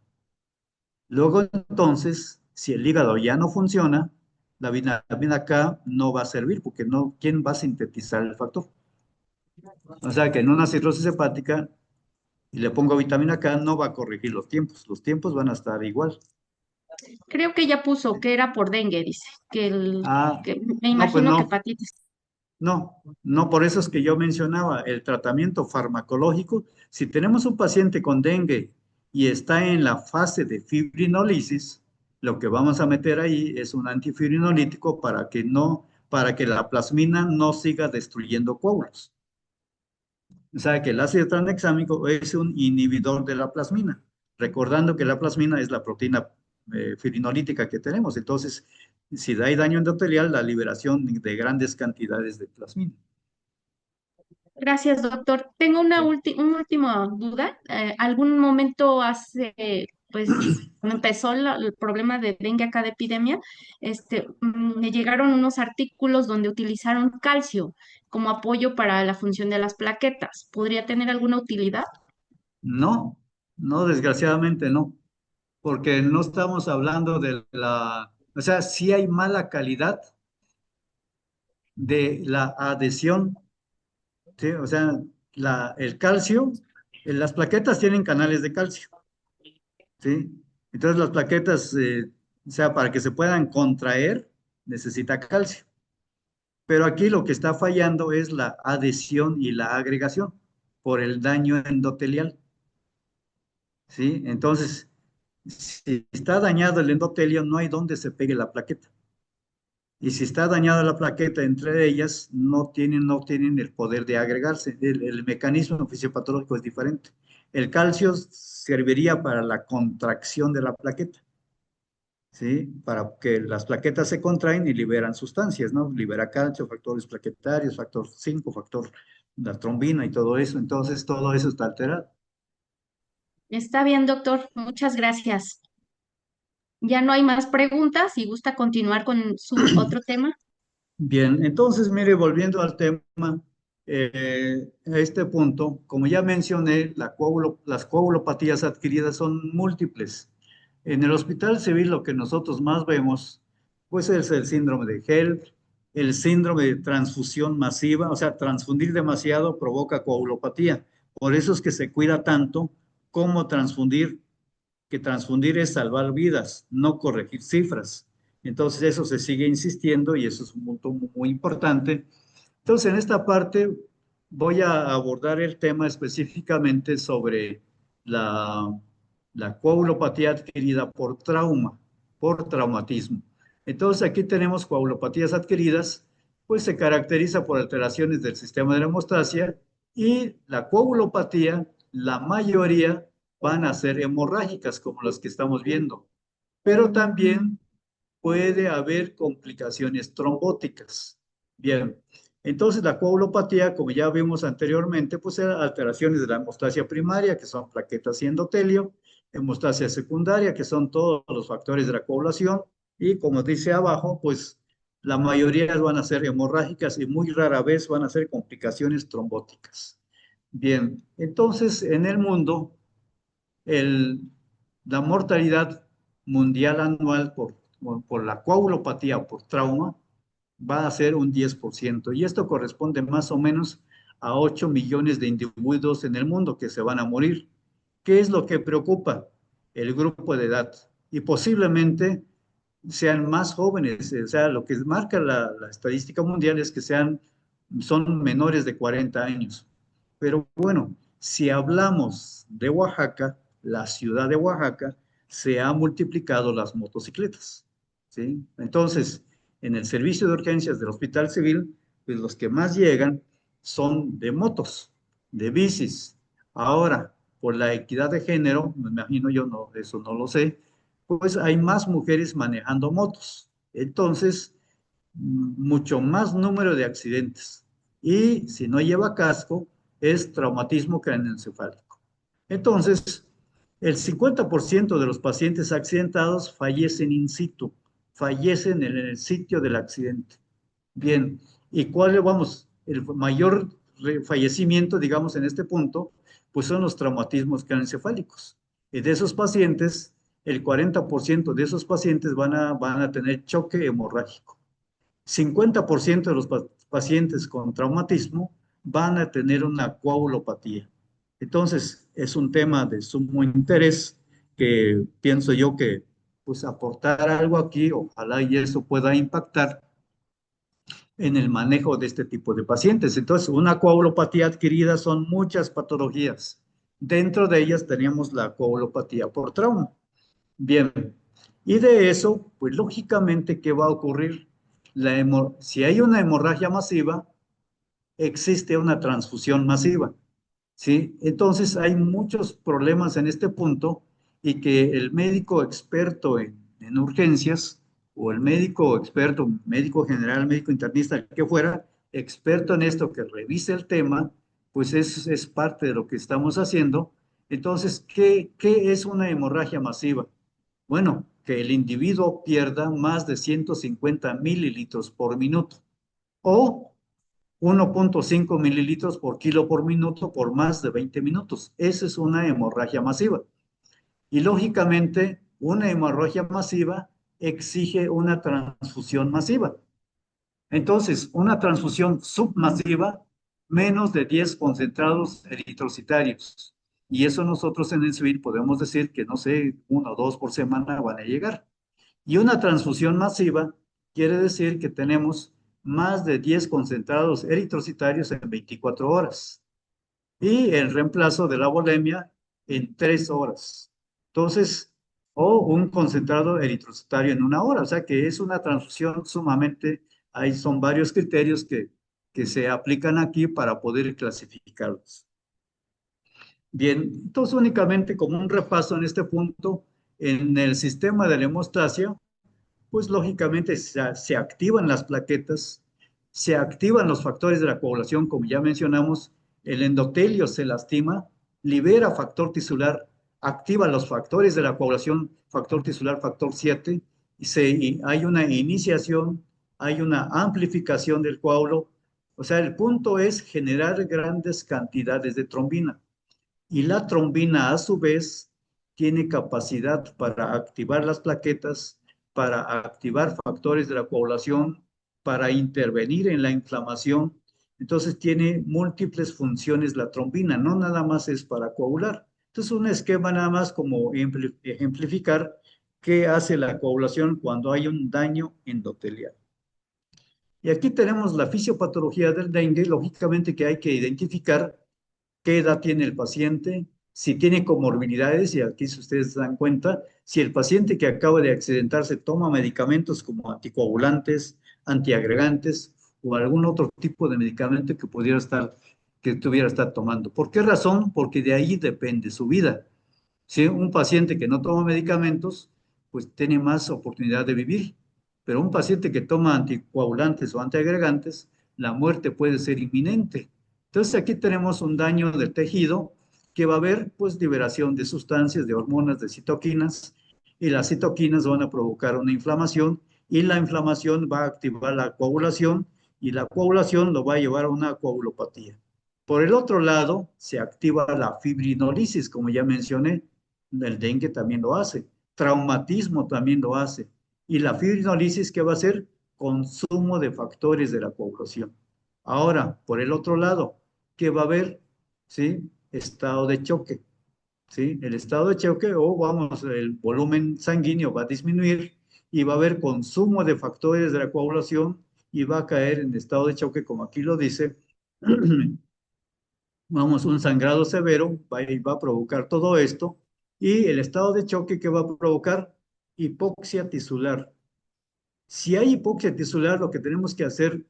Luego, entonces, si el hígado ya no funciona, la vitamina K no va a servir porque no, ¿quién va a sintetizar el factor? O sea que en una cirrosis hepática y le pongo vitamina K, no va a corregir los tiempos van a estar igual. Creo que ya puso que era por dengue, dice, Ah, que me no, pues imagino que no, hepatitis. no, por eso es que yo mencionaba el tratamiento farmacológico. Si tenemos un paciente con dengue y está en la fase de fibrinolisis, lo que vamos a meter ahí es un antifibrinolítico para que la plasmina no siga destruyendo coágulos. O sea que el ácido tranexámico es un inhibidor de la plasmina, recordando que la plasmina es la proteína fibrinolítica que tenemos. Entonces, si hay daño endotelial, la liberación de grandes cantidades de plasmina. Gracias, doctor. Tengo una última duda. ¿Algún momento pues, cuando empezó el problema de dengue acá de epidemia, me llegaron unos artículos donde utilizaron calcio como apoyo para la función de las plaquetas? ¿Podría tener alguna utilidad? No, no, desgraciadamente no, porque no estamos hablando de o sea, sí hay mala calidad de la adhesión, ¿sí? O sea, el calcio, las plaquetas tienen canales de calcio, ¿sí? Entonces las plaquetas, o sea, para que se puedan contraer, necesita calcio. Pero aquí lo que está fallando es la adhesión y la agregación por el daño endotelial, ¿sí? Entonces, si está dañado el endotelio, no hay donde se pegue la plaqueta. Y si está dañada la plaqueta entre ellas, no tienen el poder de agregarse. El mecanismo fisiopatológico es diferente. El calcio serviría para la contracción de la plaqueta, ¿sí? Para que las plaquetas se contraen y liberan sustancias, ¿no? Libera calcio, factores plaquetarios, factor 5, factor la trombina y todo eso. Entonces, todo eso está alterado. Está bien, doctor. Muchas gracias. Ya no hay más preguntas. Si gusta continuar con su otro tema. Bien, entonces, mire, volviendo al tema, a este punto, como ya mencioné, las coagulopatías adquiridas son múltiples. En el Hospital Civil lo que nosotros más vemos, pues es el síndrome de HELP, el síndrome de transfusión masiva, o sea, transfundir demasiado provoca coagulopatía. Por eso es que se cuida tanto cómo transfundir, que transfundir es salvar vidas, no corregir cifras. Entonces eso se sigue insistiendo y eso es un punto muy importante. Entonces en esta parte voy a abordar el tema específicamente sobre la, la coagulopatía adquirida por traumatismo. Entonces aquí tenemos coagulopatías adquiridas, pues se caracteriza por alteraciones del sistema de la hemostasia y la coagulopatía, la mayoría van a ser hemorrágicas como las que estamos viendo, pero también puede haber complicaciones trombóticas. Bien, entonces la coagulopatía, como ya vimos anteriormente, pues eran alteraciones de la hemostasia primaria, que son plaquetas y endotelio, hemostasia secundaria, que son todos los factores de la coagulación, y como dice abajo, pues la mayoría van a ser hemorrágicas y muy rara vez van a ser complicaciones trombóticas. Bien, entonces en el mundo el, la mortalidad mundial anual por la coagulopatía o por trauma va a ser un 10%, y esto corresponde más o menos a 8 millones de individuos en el mundo que se van a morir. ¿Qué es lo que preocupa? El grupo de edad, y posiblemente sean más jóvenes, o sea, lo que marca la estadística mundial es que sean son menores de 40 años. Pero bueno, si hablamos de Oaxaca, la ciudad de Oaxaca, se ha multiplicado las motocicletas, ¿sí? Entonces, en el servicio de urgencias del Hospital Civil, pues los que más llegan son de motos, de bicis. Ahora, por la equidad de género, me imagino yo, no, eso no lo sé, pues hay más mujeres manejando motos. Entonces, mucho más número de accidentes. Y si no lleva casco, es traumatismo craneoencefálico. Entonces, el 50% de los pacientes accidentados fallecen in situ, fallecen en el sitio del accidente. Bien, ¿y cuál vamos? El mayor fallecimiento, digamos, en este punto, pues son los traumatismos craneoencefálicos. Y de esos pacientes, el 40% de esos pacientes van a tener choque hemorrágico. 50% de los pacientes con traumatismo van a tener una coagulopatía. Entonces, es un tema de sumo interés que pienso yo que pues aportar algo aquí, ojalá y eso pueda impactar en el manejo de este tipo de pacientes. Entonces, una coagulopatía adquirida son muchas patologías. Dentro de ellas tenemos la coagulopatía por trauma. Bien, y de eso, pues lógicamente, ¿qué va a ocurrir? Si hay una hemorragia masiva, existe una transfusión masiva, ¿sí? Entonces hay muchos problemas en este punto y que el médico experto en urgencias o el médico experto, médico general, médico internista, el que fuera, experto en esto, que revise el tema, pues es parte de lo que estamos haciendo. Entonces, ¿qué es una hemorragia masiva? Bueno, que el individuo pierda más de 150 mililitros por minuto o 1,5 mililitros por kilo por minuto por más de 20 minutos. Esa es una hemorragia masiva. Y lógicamente, una hemorragia masiva exige una transfusión masiva. Entonces, una transfusión submasiva, menos de 10 concentrados eritrocitarios. Y eso nosotros en el civil podemos decir que, no sé, uno o dos por semana van a llegar. Y una transfusión masiva quiere decir que tenemos más de 10 concentrados eritrocitarios en 24 horas y el reemplazo de la volemia en 3 horas. Entonces, o un concentrado eritrocitario en una hora, o sea que es una transfusión sumamente, ahí son varios criterios que se aplican aquí para poder clasificarlos. Bien, entonces únicamente como un repaso en este punto, en el sistema de la hemostasia, pues lógicamente se activan las plaquetas, se activan los factores de la coagulación, como ya mencionamos, el endotelio se lastima, libera factor tisular, activa los factores de la coagulación, factor tisular, factor 7, y hay una iniciación, hay una amplificación del coágulo. O sea, el punto es generar grandes cantidades de trombina. Y la trombina, a su vez, tiene capacidad para activar las plaquetas, para activar factores de la coagulación, para intervenir en la inflamación. Entonces tiene múltiples funciones la trombina, no nada más es para coagular. Entonces un esquema nada más como ejemplificar qué hace la coagulación cuando hay un daño endotelial. Y aquí tenemos la fisiopatología del dengue, lógicamente que hay que identificar qué edad tiene el paciente, si tiene comorbilidades, y aquí si ustedes se dan cuenta, si el paciente que acaba de accidentarse toma medicamentos como anticoagulantes, antiagregantes o algún otro tipo de medicamento que tuviera estar tomando. ¿Por qué razón? Porque de ahí depende su vida. Si un paciente que no toma medicamentos, pues tiene más oportunidad de vivir, pero un paciente que toma anticoagulantes o antiagregantes, la muerte puede ser inminente. Entonces aquí tenemos un daño del tejido que va a haber pues liberación de sustancias, de hormonas, de citoquinas, y las citoquinas van a provocar una inflamación y la inflamación va a activar la coagulación y la coagulación lo va a llevar a una coagulopatía. Por el otro lado, se activa la fibrinolisis, como ya mencioné, el dengue también lo hace, traumatismo también lo hace. Y la fibrinolisis, ¿qué va a hacer? Consumo de factores de la coagulación. Ahora, por el otro lado, ¿qué va a haber? ¿Sí? Estado de choque. ¿Sí? El estado de choque o vamos, el volumen sanguíneo va a disminuir y va a haber consumo de factores de la coagulación y va a caer en estado de choque, como aquí lo dice. Vamos, un sangrado severo va a provocar todo esto, y el estado de choque que va a provocar hipoxia tisular. Si hay hipoxia tisular, lo que tenemos que hacer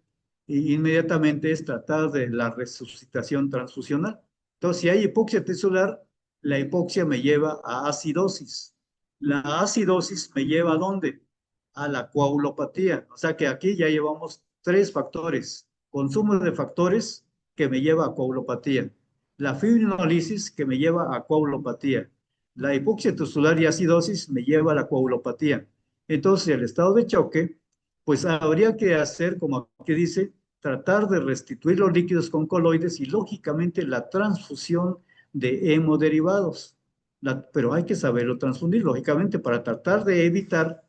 inmediatamente es tratar de la resucitación transfusional. Entonces, si hay hipoxia tisular, la hipoxia me lleva a acidosis. La acidosis me lleva ¿a dónde? A la coagulopatía. O sea que aquí ya llevamos tres factores. Consumo de factores que me lleva a coagulopatía. La fibrinolisis que me lleva a coagulopatía. La hipoxia tisular y acidosis me lleva a la coagulopatía. Entonces, el estado de choque, pues habría que hacer, como aquí dice, tratar de restituir los líquidos con coloides y, lógicamente, la transfusión de hemoderivados. Pero hay que saberlo transfundir, lógicamente, para tratar de evitar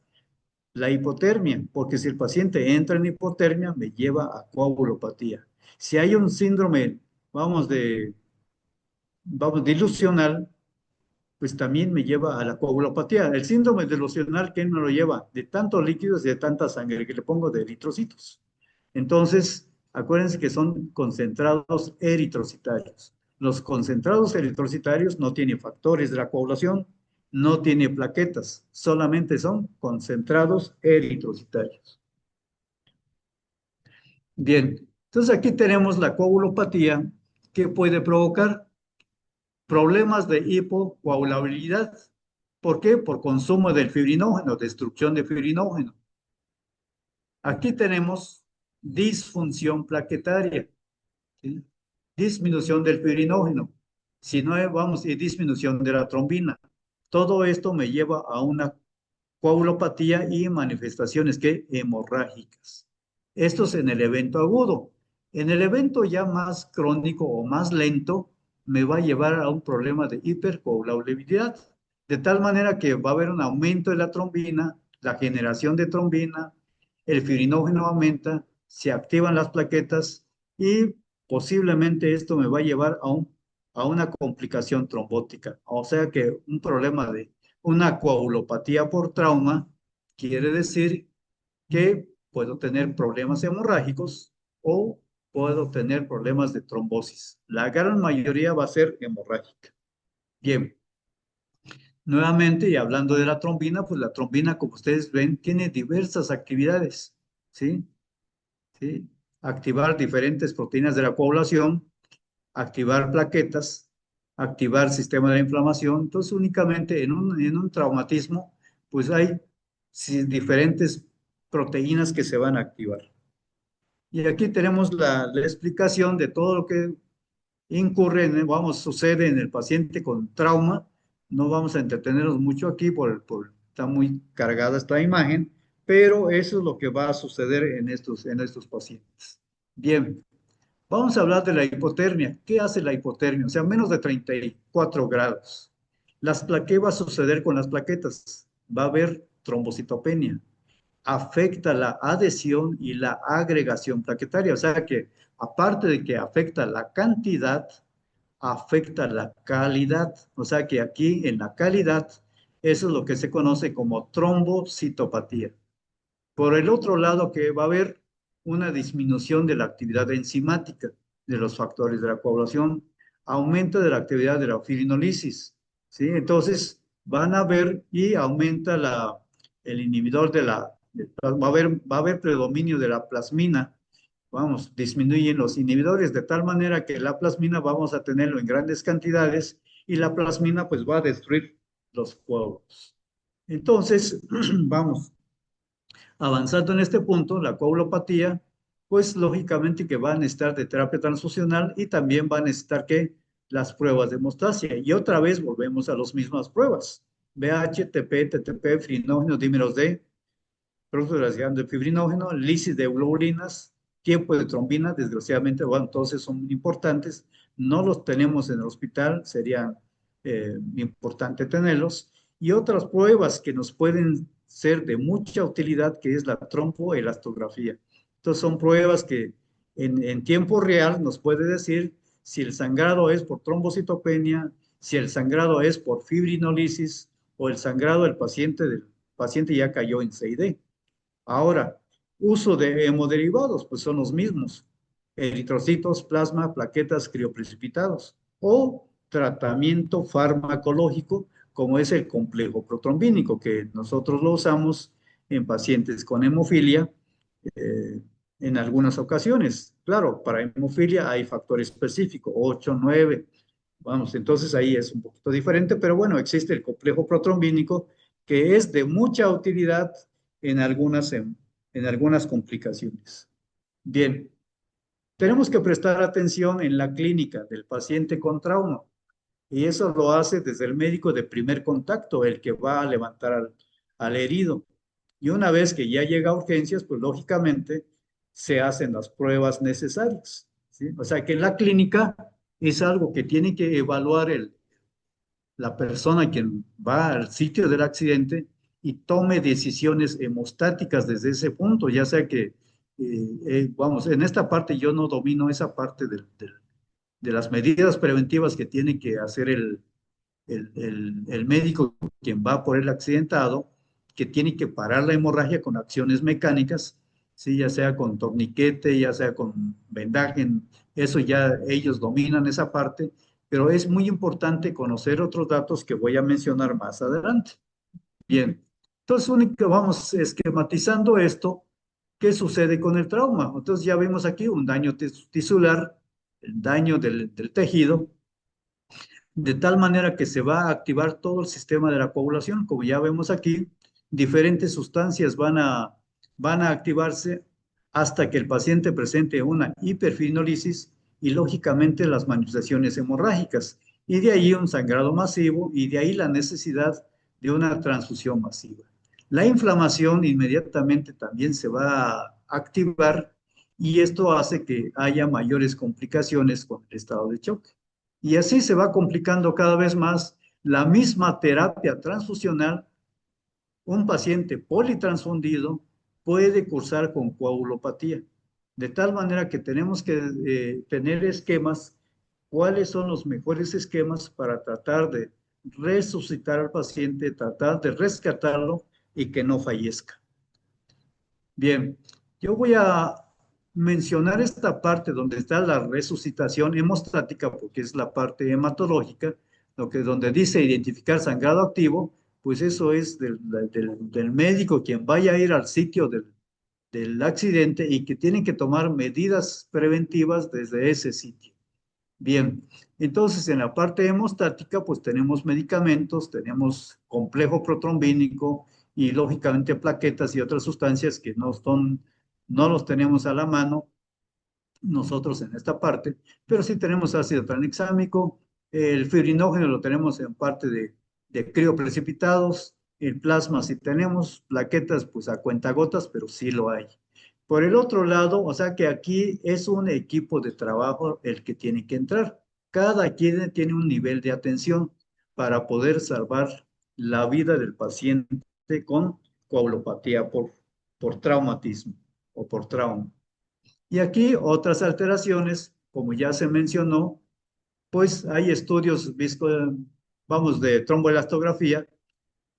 la hipotermia, porque si el paciente entra en hipotermia, me lleva a coagulopatía. Si hay un síndrome, vamos, dilucional, pues también me lleva a la coagulopatía. El síndrome delusional, ¿qué me lo lleva? De tantos líquidos y de tanta sangre que le pongo de eritrocitos. Entonces, acuérdense que son concentrados eritrocitarios. Los concentrados eritrocitarios no tienen factores de la coagulación, no tienen plaquetas, solamente son concentrados eritrocitarios. Bien, entonces aquí tenemos la coagulopatía que puede provocar problemas de hipocoagulabilidad. ¿Por qué? Por consumo del fibrinógeno, destrucción de fibrinógeno. Aquí tenemos disfunción plaquetaria, ¿sí? Disminución del fibrinógeno. Si no, vamos, y disminución de la trombina. Todo esto me lleva a una coagulopatía y manifestaciones que hemorrágicas. Esto es en el evento agudo. En el evento ya más crónico o más lento, me va a llevar a un problema de hipercoagulabilidad, de tal manera que va a haber un aumento de la trombina, la generación de trombina, el fibrinógeno aumenta, se activan las plaquetas y posiblemente esto me va a llevar a una complicación trombótica. O sea que un problema de una coagulopatía por trauma quiere decir que puedo tener problemas hemorrágicos o puedo tener problemas de trombosis. La gran mayoría va a ser hemorrágica. Bien, nuevamente, y hablando de la trombina, pues la trombina, como ustedes ven, tiene diversas actividades, ¿sí? ¿Sí? Activar diferentes proteínas de la coagulación, activar plaquetas, activar sistema de inflamación. Entonces, únicamente en un traumatismo, pues hay diferentes proteínas que se van a activar. Y aquí tenemos la explicación de todo lo que incurre, sucede en el paciente con trauma. No vamos a entretenernos mucho aquí está muy cargada esta imagen, pero eso es lo que va a suceder en estos pacientes. Bien, vamos a hablar de la hipotermia. ¿Qué hace la hipotermia? O sea, menos de 34 grados. ¿Qué va a suceder con las plaquetas? Va a haber trombocitopenia. Afecta la adhesión y la agregación plaquetaria. O sea que, aparte de que afecta la cantidad, afecta la calidad. O sea que aquí en la calidad, eso es lo que se conoce como trombocitopatía. Por el otro lado, que va a haber una disminución de la actividad enzimática de los factores de la coagulación, aumento de la actividad de la fibrinolisis, ¿sí? Entonces, van a ver y aumenta el inhibidor va a haber predominio de la plasmina, vamos, disminuyen los inhibidores de tal manera que la plasmina vamos a tenerlo en grandes cantidades y la plasmina pues va a destruir los coágulos. Entonces, vamos, avanzando en este punto, la coagulopatía, pues lógicamente que va a necesitar de terapia transfusional y también va a necesitar que las pruebas de hemostasia. Y otra vez volvemos a las mismas pruebas. BH, TP, TTP, fibrinógeno, dímeros D, producto de fibrinógeno, lisis de globulinas, tiempo de trombina, desgraciadamente, bueno, entonces son importantes. No los tenemos en el hospital, sería importante tenerlos. Y otras pruebas que nos pueden ser de mucha utilidad, que es la tromboelastografía. Entonces son pruebas que en tiempo real nos puede decir si el sangrado es por trombocitopenia, si el sangrado es por fibrinolisis o el sangrado del paciente ya cayó en CID. Ahora, Uso de hemoderivados, pues son los mismos, eritrocitos, plasma, plaquetas, crioprecipitados, o tratamiento farmacológico, como es el complejo protrombínico, que nosotros lo usamos en pacientes con hemofilia eh, en algunas ocasiones. Claro, para hemofilia hay factor específico, 8, 9. Vamos, entonces ahí es un poquito diferente, pero bueno, existe el complejo protrombínico que es de mucha utilidad en en algunas complicaciones. Bien, tenemos que prestar atención en la clínica del paciente con trauma y eso lo hace desde el médico de primer contacto, el que va a levantar al herido. Y una vez que ya llega a urgencias, pues lógicamente se hacen las pruebas necesarias, ¿sí? O sea que la clínica es algo que tiene que evaluar la persona quien va al sitio del accidente y tome decisiones hemostáticas desde ese punto, ya sea que, vamos, en esta parte yo no domino esa parte de las medidas preventivas que tiene que hacer el médico quien va por el accidentado, que tiene que parar la hemorragia con acciones mecánicas, ¿sí? Ya sea con torniquete, ya sea con vendaje, eso ya ellos dominan esa parte, pero es muy importante conocer otros datos que voy a mencionar más adelante. Bien, entonces único, vamos esquematizando esto, ¿qué sucede con el trauma? Entonces ya vemos aquí un daño tisular, el daño del tejido, de tal manera que se va a activar todo el sistema de la coagulación. Como ya vemos aquí, diferentes sustancias van a activarse hasta que el paciente presente una hiperfinolisis y lógicamente las manifestaciones hemorrágicas. Y de ahí un sangrado masivo y de ahí la necesidad de una transfusión masiva. La inflamación inmediatamente también se va a activar y esto hace que haya mayores complicaciones con el estado de shock. Y así se va complicando cada vez más la misma terapia transfusional. Un paciente politransfundido puede cursar con coagulopatía, de tal manera que tenemos que tener esquemas, cuáles son los mejores esquemas para tratar de resucitar al paciente, tratar de rescatarlo y que no fallezca. Bien, yo voy a mencionar esta parte donde está la resucitación hemostática, porque es la parte hematológica, donde dice identificar sangrado activo, pues eso es del médico quien vaya a ir al sitio del accidente y que tienen que tomar medidas preventivas desde ese sitio. Bien, entonces en la parte hemostática, pues tenemos medicamentos, tenemos complejo protrombínico y lógicamente plaquetas y otras sustancias que no los tenemos a la mano nosotros en esta parte, pero sí tenemos ácido tranexámico, el fibrinógeno lo tenemos en parte de crioprecipitados, el plasma sí tenemos, plaquetas pues a cuentagotas, pero sí lo hay. Por el otro lado, o sea que aquí es un equipo de trabajo el que tiene que entrar. Cada quien tiene un nivel de atención para poder salvar la vida del paciente con coagulopatía por traumatismo o por trauma. Y aquí otras alteraciones, como ya se mencionó, pues hay estudios, vamos, de tromboelastografía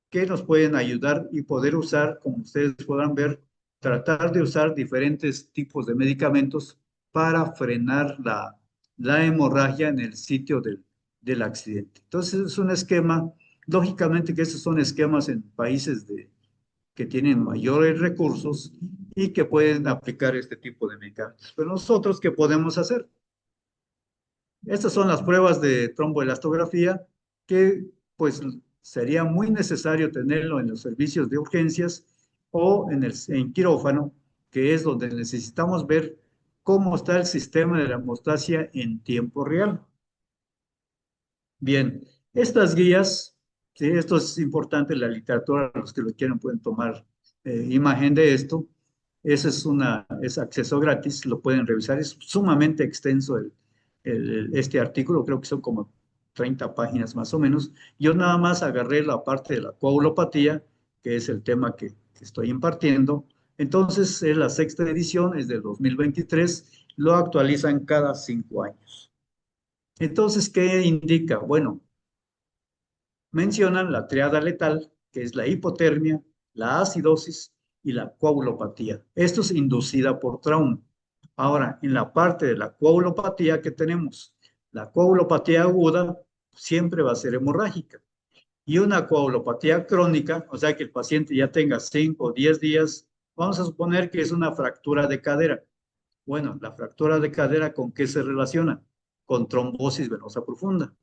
que nos pueden ayudar y poder usar, como ustedes podrán ver, tratar de usar diferentes tipos de medicamentos para frenar la hemorragia en el sitio del accidente. Entonces es un esquema, lógicamente que estos son esquemas en países que tienen mayores recursos y que pueden aplicar este tipo de medicamentos. Pero nosotros, ¿qué podemos hacer? Estas son las pruebas de tromboelastografía que pues sería muy necesario tenerlo en los servicios de urgencias o en quirófano, que es donde necesitamos ver cómo está el sistema de la hemostasia en tiempo real. Bien, estas guías, sí, esto es importante, la literatura, los que lo quieren pueden tomar imagen de esto. Ese es acceso gratis, lo pueden revisar, es sumamente extenso este artículo, creo que son como 30 páginas más o menos. Yo nada más agarré la parte de la coagulopatía, que es el tema que estoy impartiendo. Entonces, es la sexta edición, es del 2023, lo actualizan cada 5 años. Entonces, ¿qué indica? Bueno, mencionan la triada letal, que es la hipotermia, la acidosis y la coagulopatía. Esto es inducida por trauma. Ahora, en la parte de la coagulopatía que tenemos, la coagulopatía aguda siempre va a ser hemorrágica. Y una coagulopatía crónica, o sea que el paciente ya tenga 5 o 10 días, vamos a suponer que es una fractura de cadera. Bueno, la fractura de cadera, ¿con qué se relaciona? Con trombosis venosa profunda.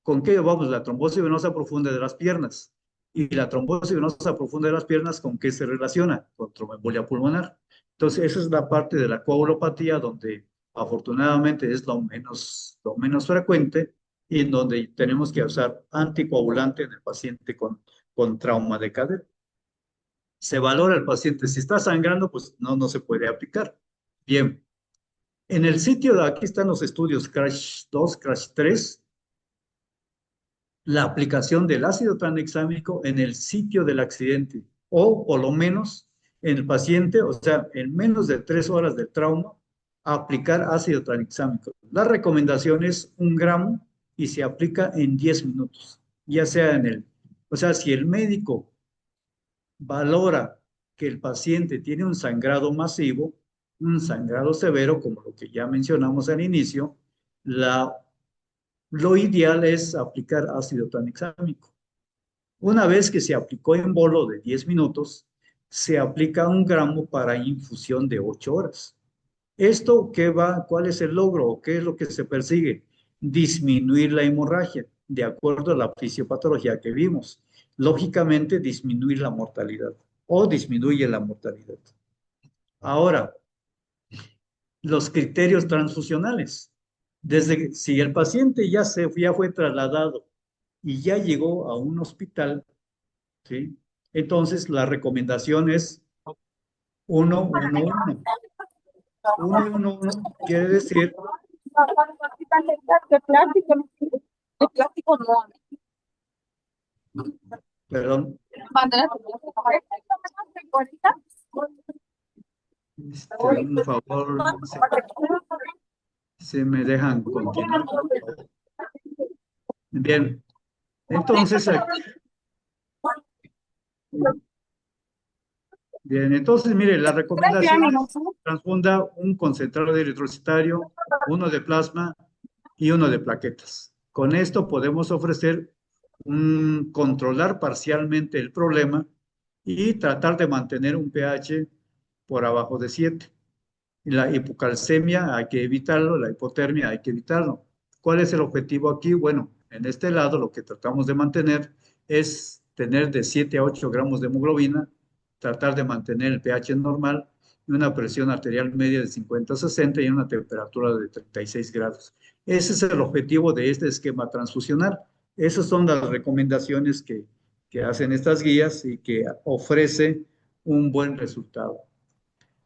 ¿Con qué vamos? La trombosis venosa profunda de las piernas. Y la trombosis venosa profunda de las piernas, ¿con qué se relaciona? Con tromboembolia pulmonar. Entonces, esa es la parte de la coagulopatía donde afortunadamente es lo menos frecuente y en donde tenemos que usar anticoagulante en el paciente con trauma de cadera. Se valora el paciente. Si está sangrando, pues no se puede aplicar. Bien, en el sitio de aquí están los estudios CRASH 2, CRASH 3, la aplicación del ácido tranexámico en el sitio del accidente o por lo menos en el paciente, o sea, en menos de 3 horas del trauma, aplicar ácido tranexámico. La recomendación es 1 gramo y se aplica en 10 minutos, ya sea o sea, si el médico valora que el paciente tiene un sangrado masivo, un sangrado severo, como lo que ya mencionamos al inicio, lo ideal es aplicar ácido tranexámico. Una vez que se aplicó en bolo de 10 minutos, se aplica 1 gramo para infusión de 8 horas. ¿Esto qué va? ¿Cuál es el logro o qué es lo que se persigue? Disminuir la hemorragia, de acuerdo a la fisiopatología que vimos. Lógicamente, disminuir la mortalidad o disminuye la mortalidad. Ahora, los criterios transfusionales. Si el paciente ya fue trasladado y ya llegó a un hospital, ¿sí? Entonces, la recomendación es 1-1-1. 1-1-1 quiere decir, De plástico, de plástico no. perdón, Bandera. un favor, se me dejan continuar, por favor. Bien, entonces, mire, la recomendación es transfunda un concentrado de eritrocitario, uno de plasma y uno de plaquetas. Con esto podemos ofrecer controlar parcialmente el problema y tratar de mantener un pH por abajo de 7. La hipocalcemia hay que evitarlo, la hipotermia hay que evitarlo. ¿Cuál es el objetivo aquí? Bueno, en este lado lo que tratamos de mantener es tener de 7 a 8 gramos de hemoglobina, tratar de mantener el pH normal y una presión arterial media de 50 a 60 y una temperatura de 36 grados. Ese es el objetivo de este esquema transfusional. Esas son las recomendaciones que hacen estas guías y que ofrece un buen resultado.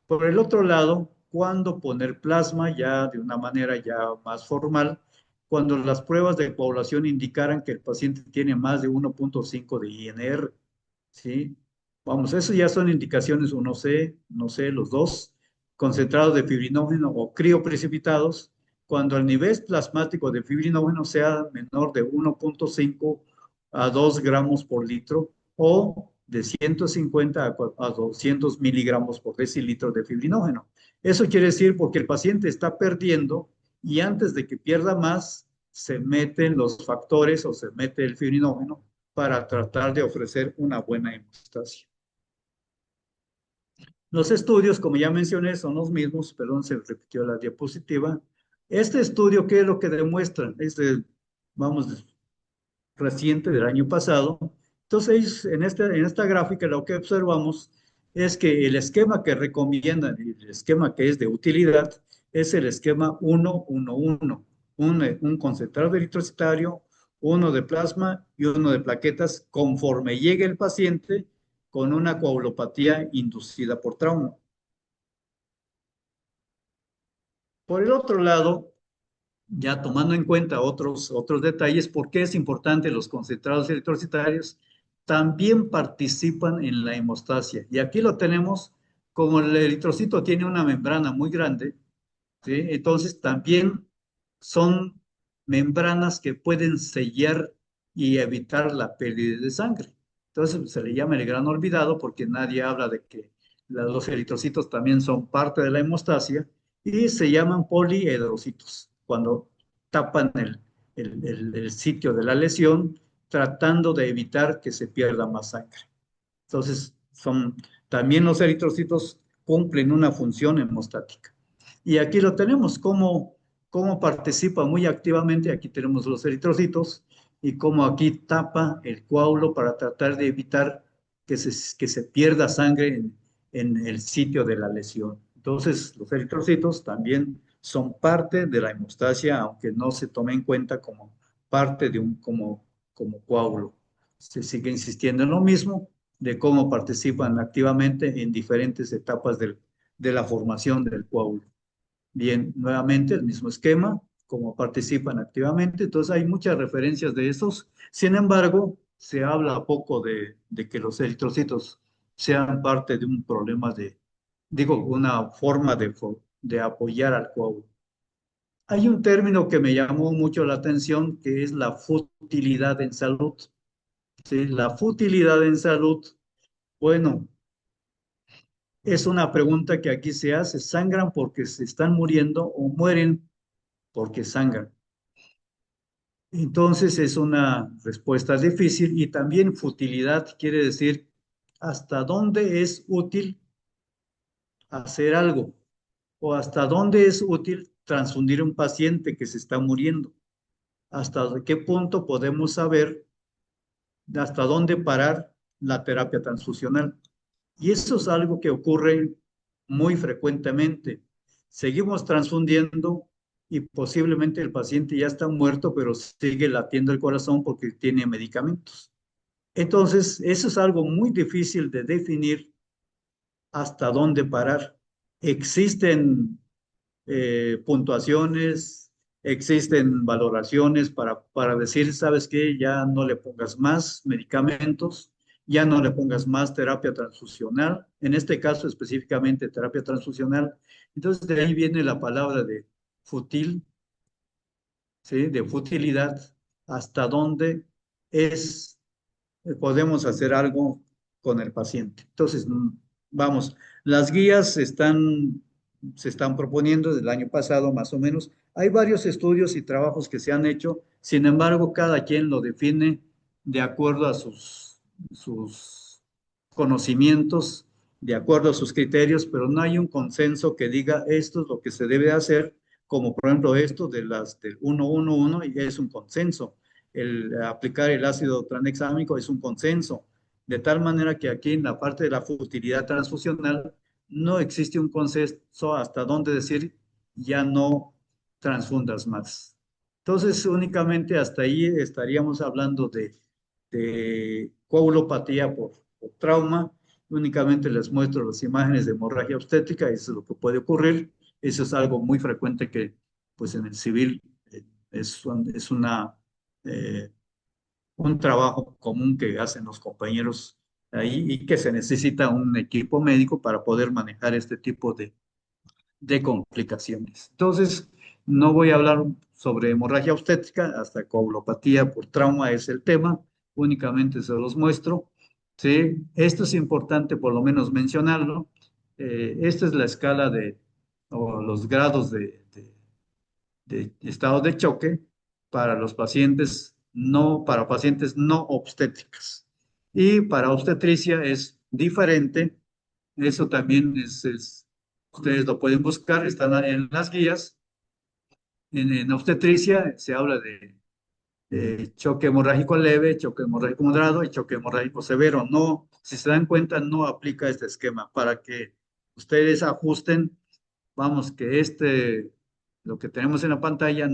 Por el otro lado, cuando poner plasma ya de una manera ya más formal, cuando las pruebas de población indicaran que el paciente tiene más de 1.5 de INR, ¿sí? Vamos, eso ya son indicaciones, o no sé, los dos, concentrados de fibrinógeno o crioprecipitados, cuando el nivel plasmático de fibrinógeno sea menor de 1.5 a 2 gramos por litro o de 150 a 200 miligramos por decilitro de fibrinógeno. Eso quiere decir porque el paciente está perdiendo y antes de que pierda más, se meten los factores o se mete el fibrinógeno para tratar de ofrecer una buena hemostasia. Los estudios, como ya mencioné, son los mismos, perdón, se repitió la diapositiva. Este estudio, ¿qué es lo que demuestra? Vamos, reciente del año pasado. Entonces, en esta gráfica lo que observamos es que el esquema que recomiendan, el esquema que es de utilidad, es el esquema 1-1-1, un concentrado eritrocitario, uno de plasma y uno de plaquetas, conforme llegue el paciente con una coagulopatía inducida por trauma. Por el otro lado, ya tomando en cuenta otros detalles, ¿por qué es importante los concentrados eritrocitarios? También participan en la hemostasia. Y aquí lo tenemos, como el eritrocito tiene una membrana muy grande, ¿sí? Entonces también son membranas que pueden sellar y evitar la pérdida de sangre. Entonces se le llama el gran olvidado porque nadie habla de que los eritrocitos también son parte de la hemostasia y se llaman poliedrocitos cuando tapan el sitio de la lesión tratando de evitar que se pierda más sangre. Entonces, también los eritrocitos cumplen una función hemostática. Y aquí lo tenemos, cómo participa muy activamente. Aquí tenemos los eritrocitos y cómo aquí tapa el coágulo para tratar de evitar que se pierda sangre en el sitio de la lesión. Entonces, los eritrocitos también son parte de la hemostasia, aunque no se tome en cuenta como parte de como coágulo. Se sigue insistiendo en lo mismo de cómo participan activamente en diferentes etapas de la formación del coágulo. Bien, nuevamente el mismo esquema, cómo participan activamente, entonces hay muchas referencias de esos. Sin embargo, se habla poco de que los eritrocitos sean parte de un problema una forma de apoyar al coágulo. Hay un término que me llamó mucho la atención, que es la futilidad en salud. ¿Sí? La futilidad en salud, bueno, es una pregunta que aquí se hace. ¿Sangran porque se están muriendo o mueren porque sangran? Entonces es una respuesta difícil y también futilidad quiere decir hasta dónde es útil hacer algo o hasta dónde es útil transfundir un paciente que se está muriendo. ¿Hasta qué punto podemos saber hasta dónde parar la terapia transfusional? Y eso es algo que ocurre muy frecuentemente. Seguimos transfundiendo y posiblemente el paciente ya está muerto, pero sigue latiendo el corazón porque tiene medicamentos. Entonces, eso es algo muy difícil de definir hasta dónde parar. Existen puntuaciones, existen valoraciones para decir, ¿sabes qué? Ya no le pongas más medicamentos, ya no le pongas más terapia transfusional, en este caso específicamente terapia transfusional. Entonces de ahí viene la palabra de futil, ¿sí? De futilidad, hasta dónde es, podemos hacer algo con el paciente. Entonces, vamos, las guías se están proponiendo desde el año pasado más o menos. Hay varios estudios y trabajos que se han hecho, sin embargo, cada quien lo define de acuerdo a sus conocimientos, de acuerdo a sus criterios, pero no hay un consenso que diga esto es lo que se debe hacer, como por ejemplo esto del 111 y es un consenso. El aplicar el ácido tranexámico es un consenso, de tal manera que aquí en la parte de la futilidad transfusional no existe un consenso hasta dónde decir ya no transfundas más. Entonces, únicamente hasta ahí estaríamos hablando de coagulopatía por trauma. Únicamente les muestro las imágenes de hemorragia obstétrica, eso es lo que puede ocurrir. Eso es algo muy frecuente que, pues, en el civil es eh, un trabajo común que hacen los compañeros ahí y que se necesita un equipo médico para poder manejar este tipo de complicaciones. Entonces, no voy a hablar sobre hemorragia obstétrica, hasta coagulopatía por trauma es el tema, únicamente se los muestro. ¿Sí? Esto es importante por lo menos mencionarlo. Esta es la escala o los grados de estado de choque para pacientes no obstétricas. Y para obstetricia es diferente. Eso también ustedes lo pueden buscar, están en las guías. En obstetricia se habla de choque hemorrágico leve, choque hemorrágico moderado y choque hemorrágico severo. No, si se dan cuenta, no aplica este esquema para que ustedes ajusten. Vamos, que lo que tenemos en la pantalla,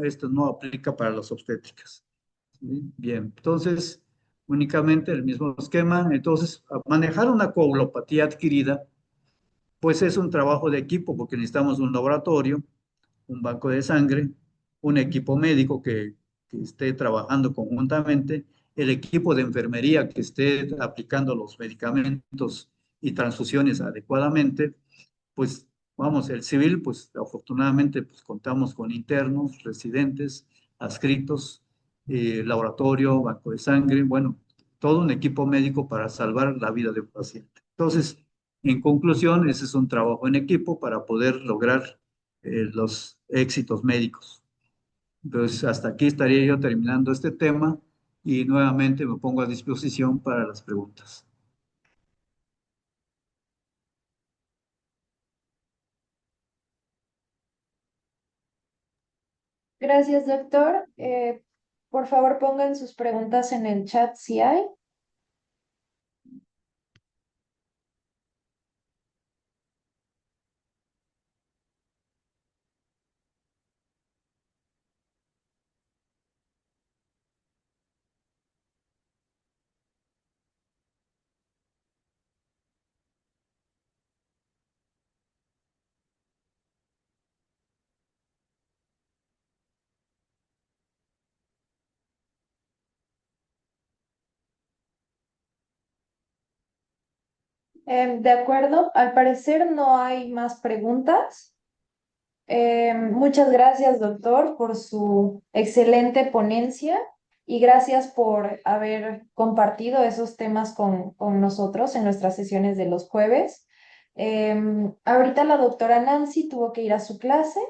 esto no aplica para las obstétricas. ¿Sí? Bien, entonces, únicamente el mismo esquema. Entonces, manejar una coagulopatía adquirida, pues es un trabajo de equipo porque necesitamos un laboratorio, un banco de sangre, un equipo médico que esté trabajando conjuntamente, el equipo de enfermería que esté aplicando los medicamentos y transfusiones adecuadamente, pues vamos, el civil, pues afortunadamente pues, contamos con internos, residentes, adscritos, laboratorio, banco de sangre, bueno, todo un equipo médico para salvar la vida de un paciente. Entonces, en conclusión, ese es un trabajo en equipo para poder lograr los éxitos médicos. Entonces, hasta aquí estaría yo terminando este tema y nuevamente me pongo a disposición para las preguntas. Gracias, doctor. Por favor, pongan sus preguntas en el chat si hay. De acuerdo, al parecer no hay más preguntas. Muchas gracias, doctor, por su excelente ponencia y gracias por haber compartido esos temas con nosotros en nuestras sesiones de los jueves. Ahorita la doctora Nancy tuvo que ir a su clase,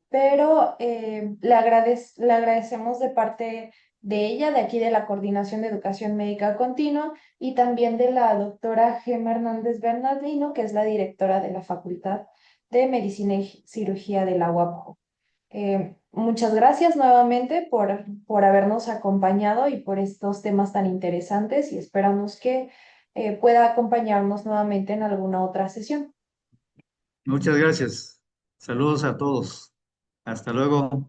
pero le agradecemos de parte de ella, de aquí de la Coordinación de Educación Médica Continua, y también de la doctora Gemma Hernández Bernardino, que es la directora de la Facultad de Medicina y Cirugía de la UAPJO. Muchas gracias nuevamente por habernos acompañado y por estos temas tan interesantes y esperamos que pueda acompañarnos nuevamente en alguna otra sesión. Muchas gracias. Saludos a todos. Hasta luego.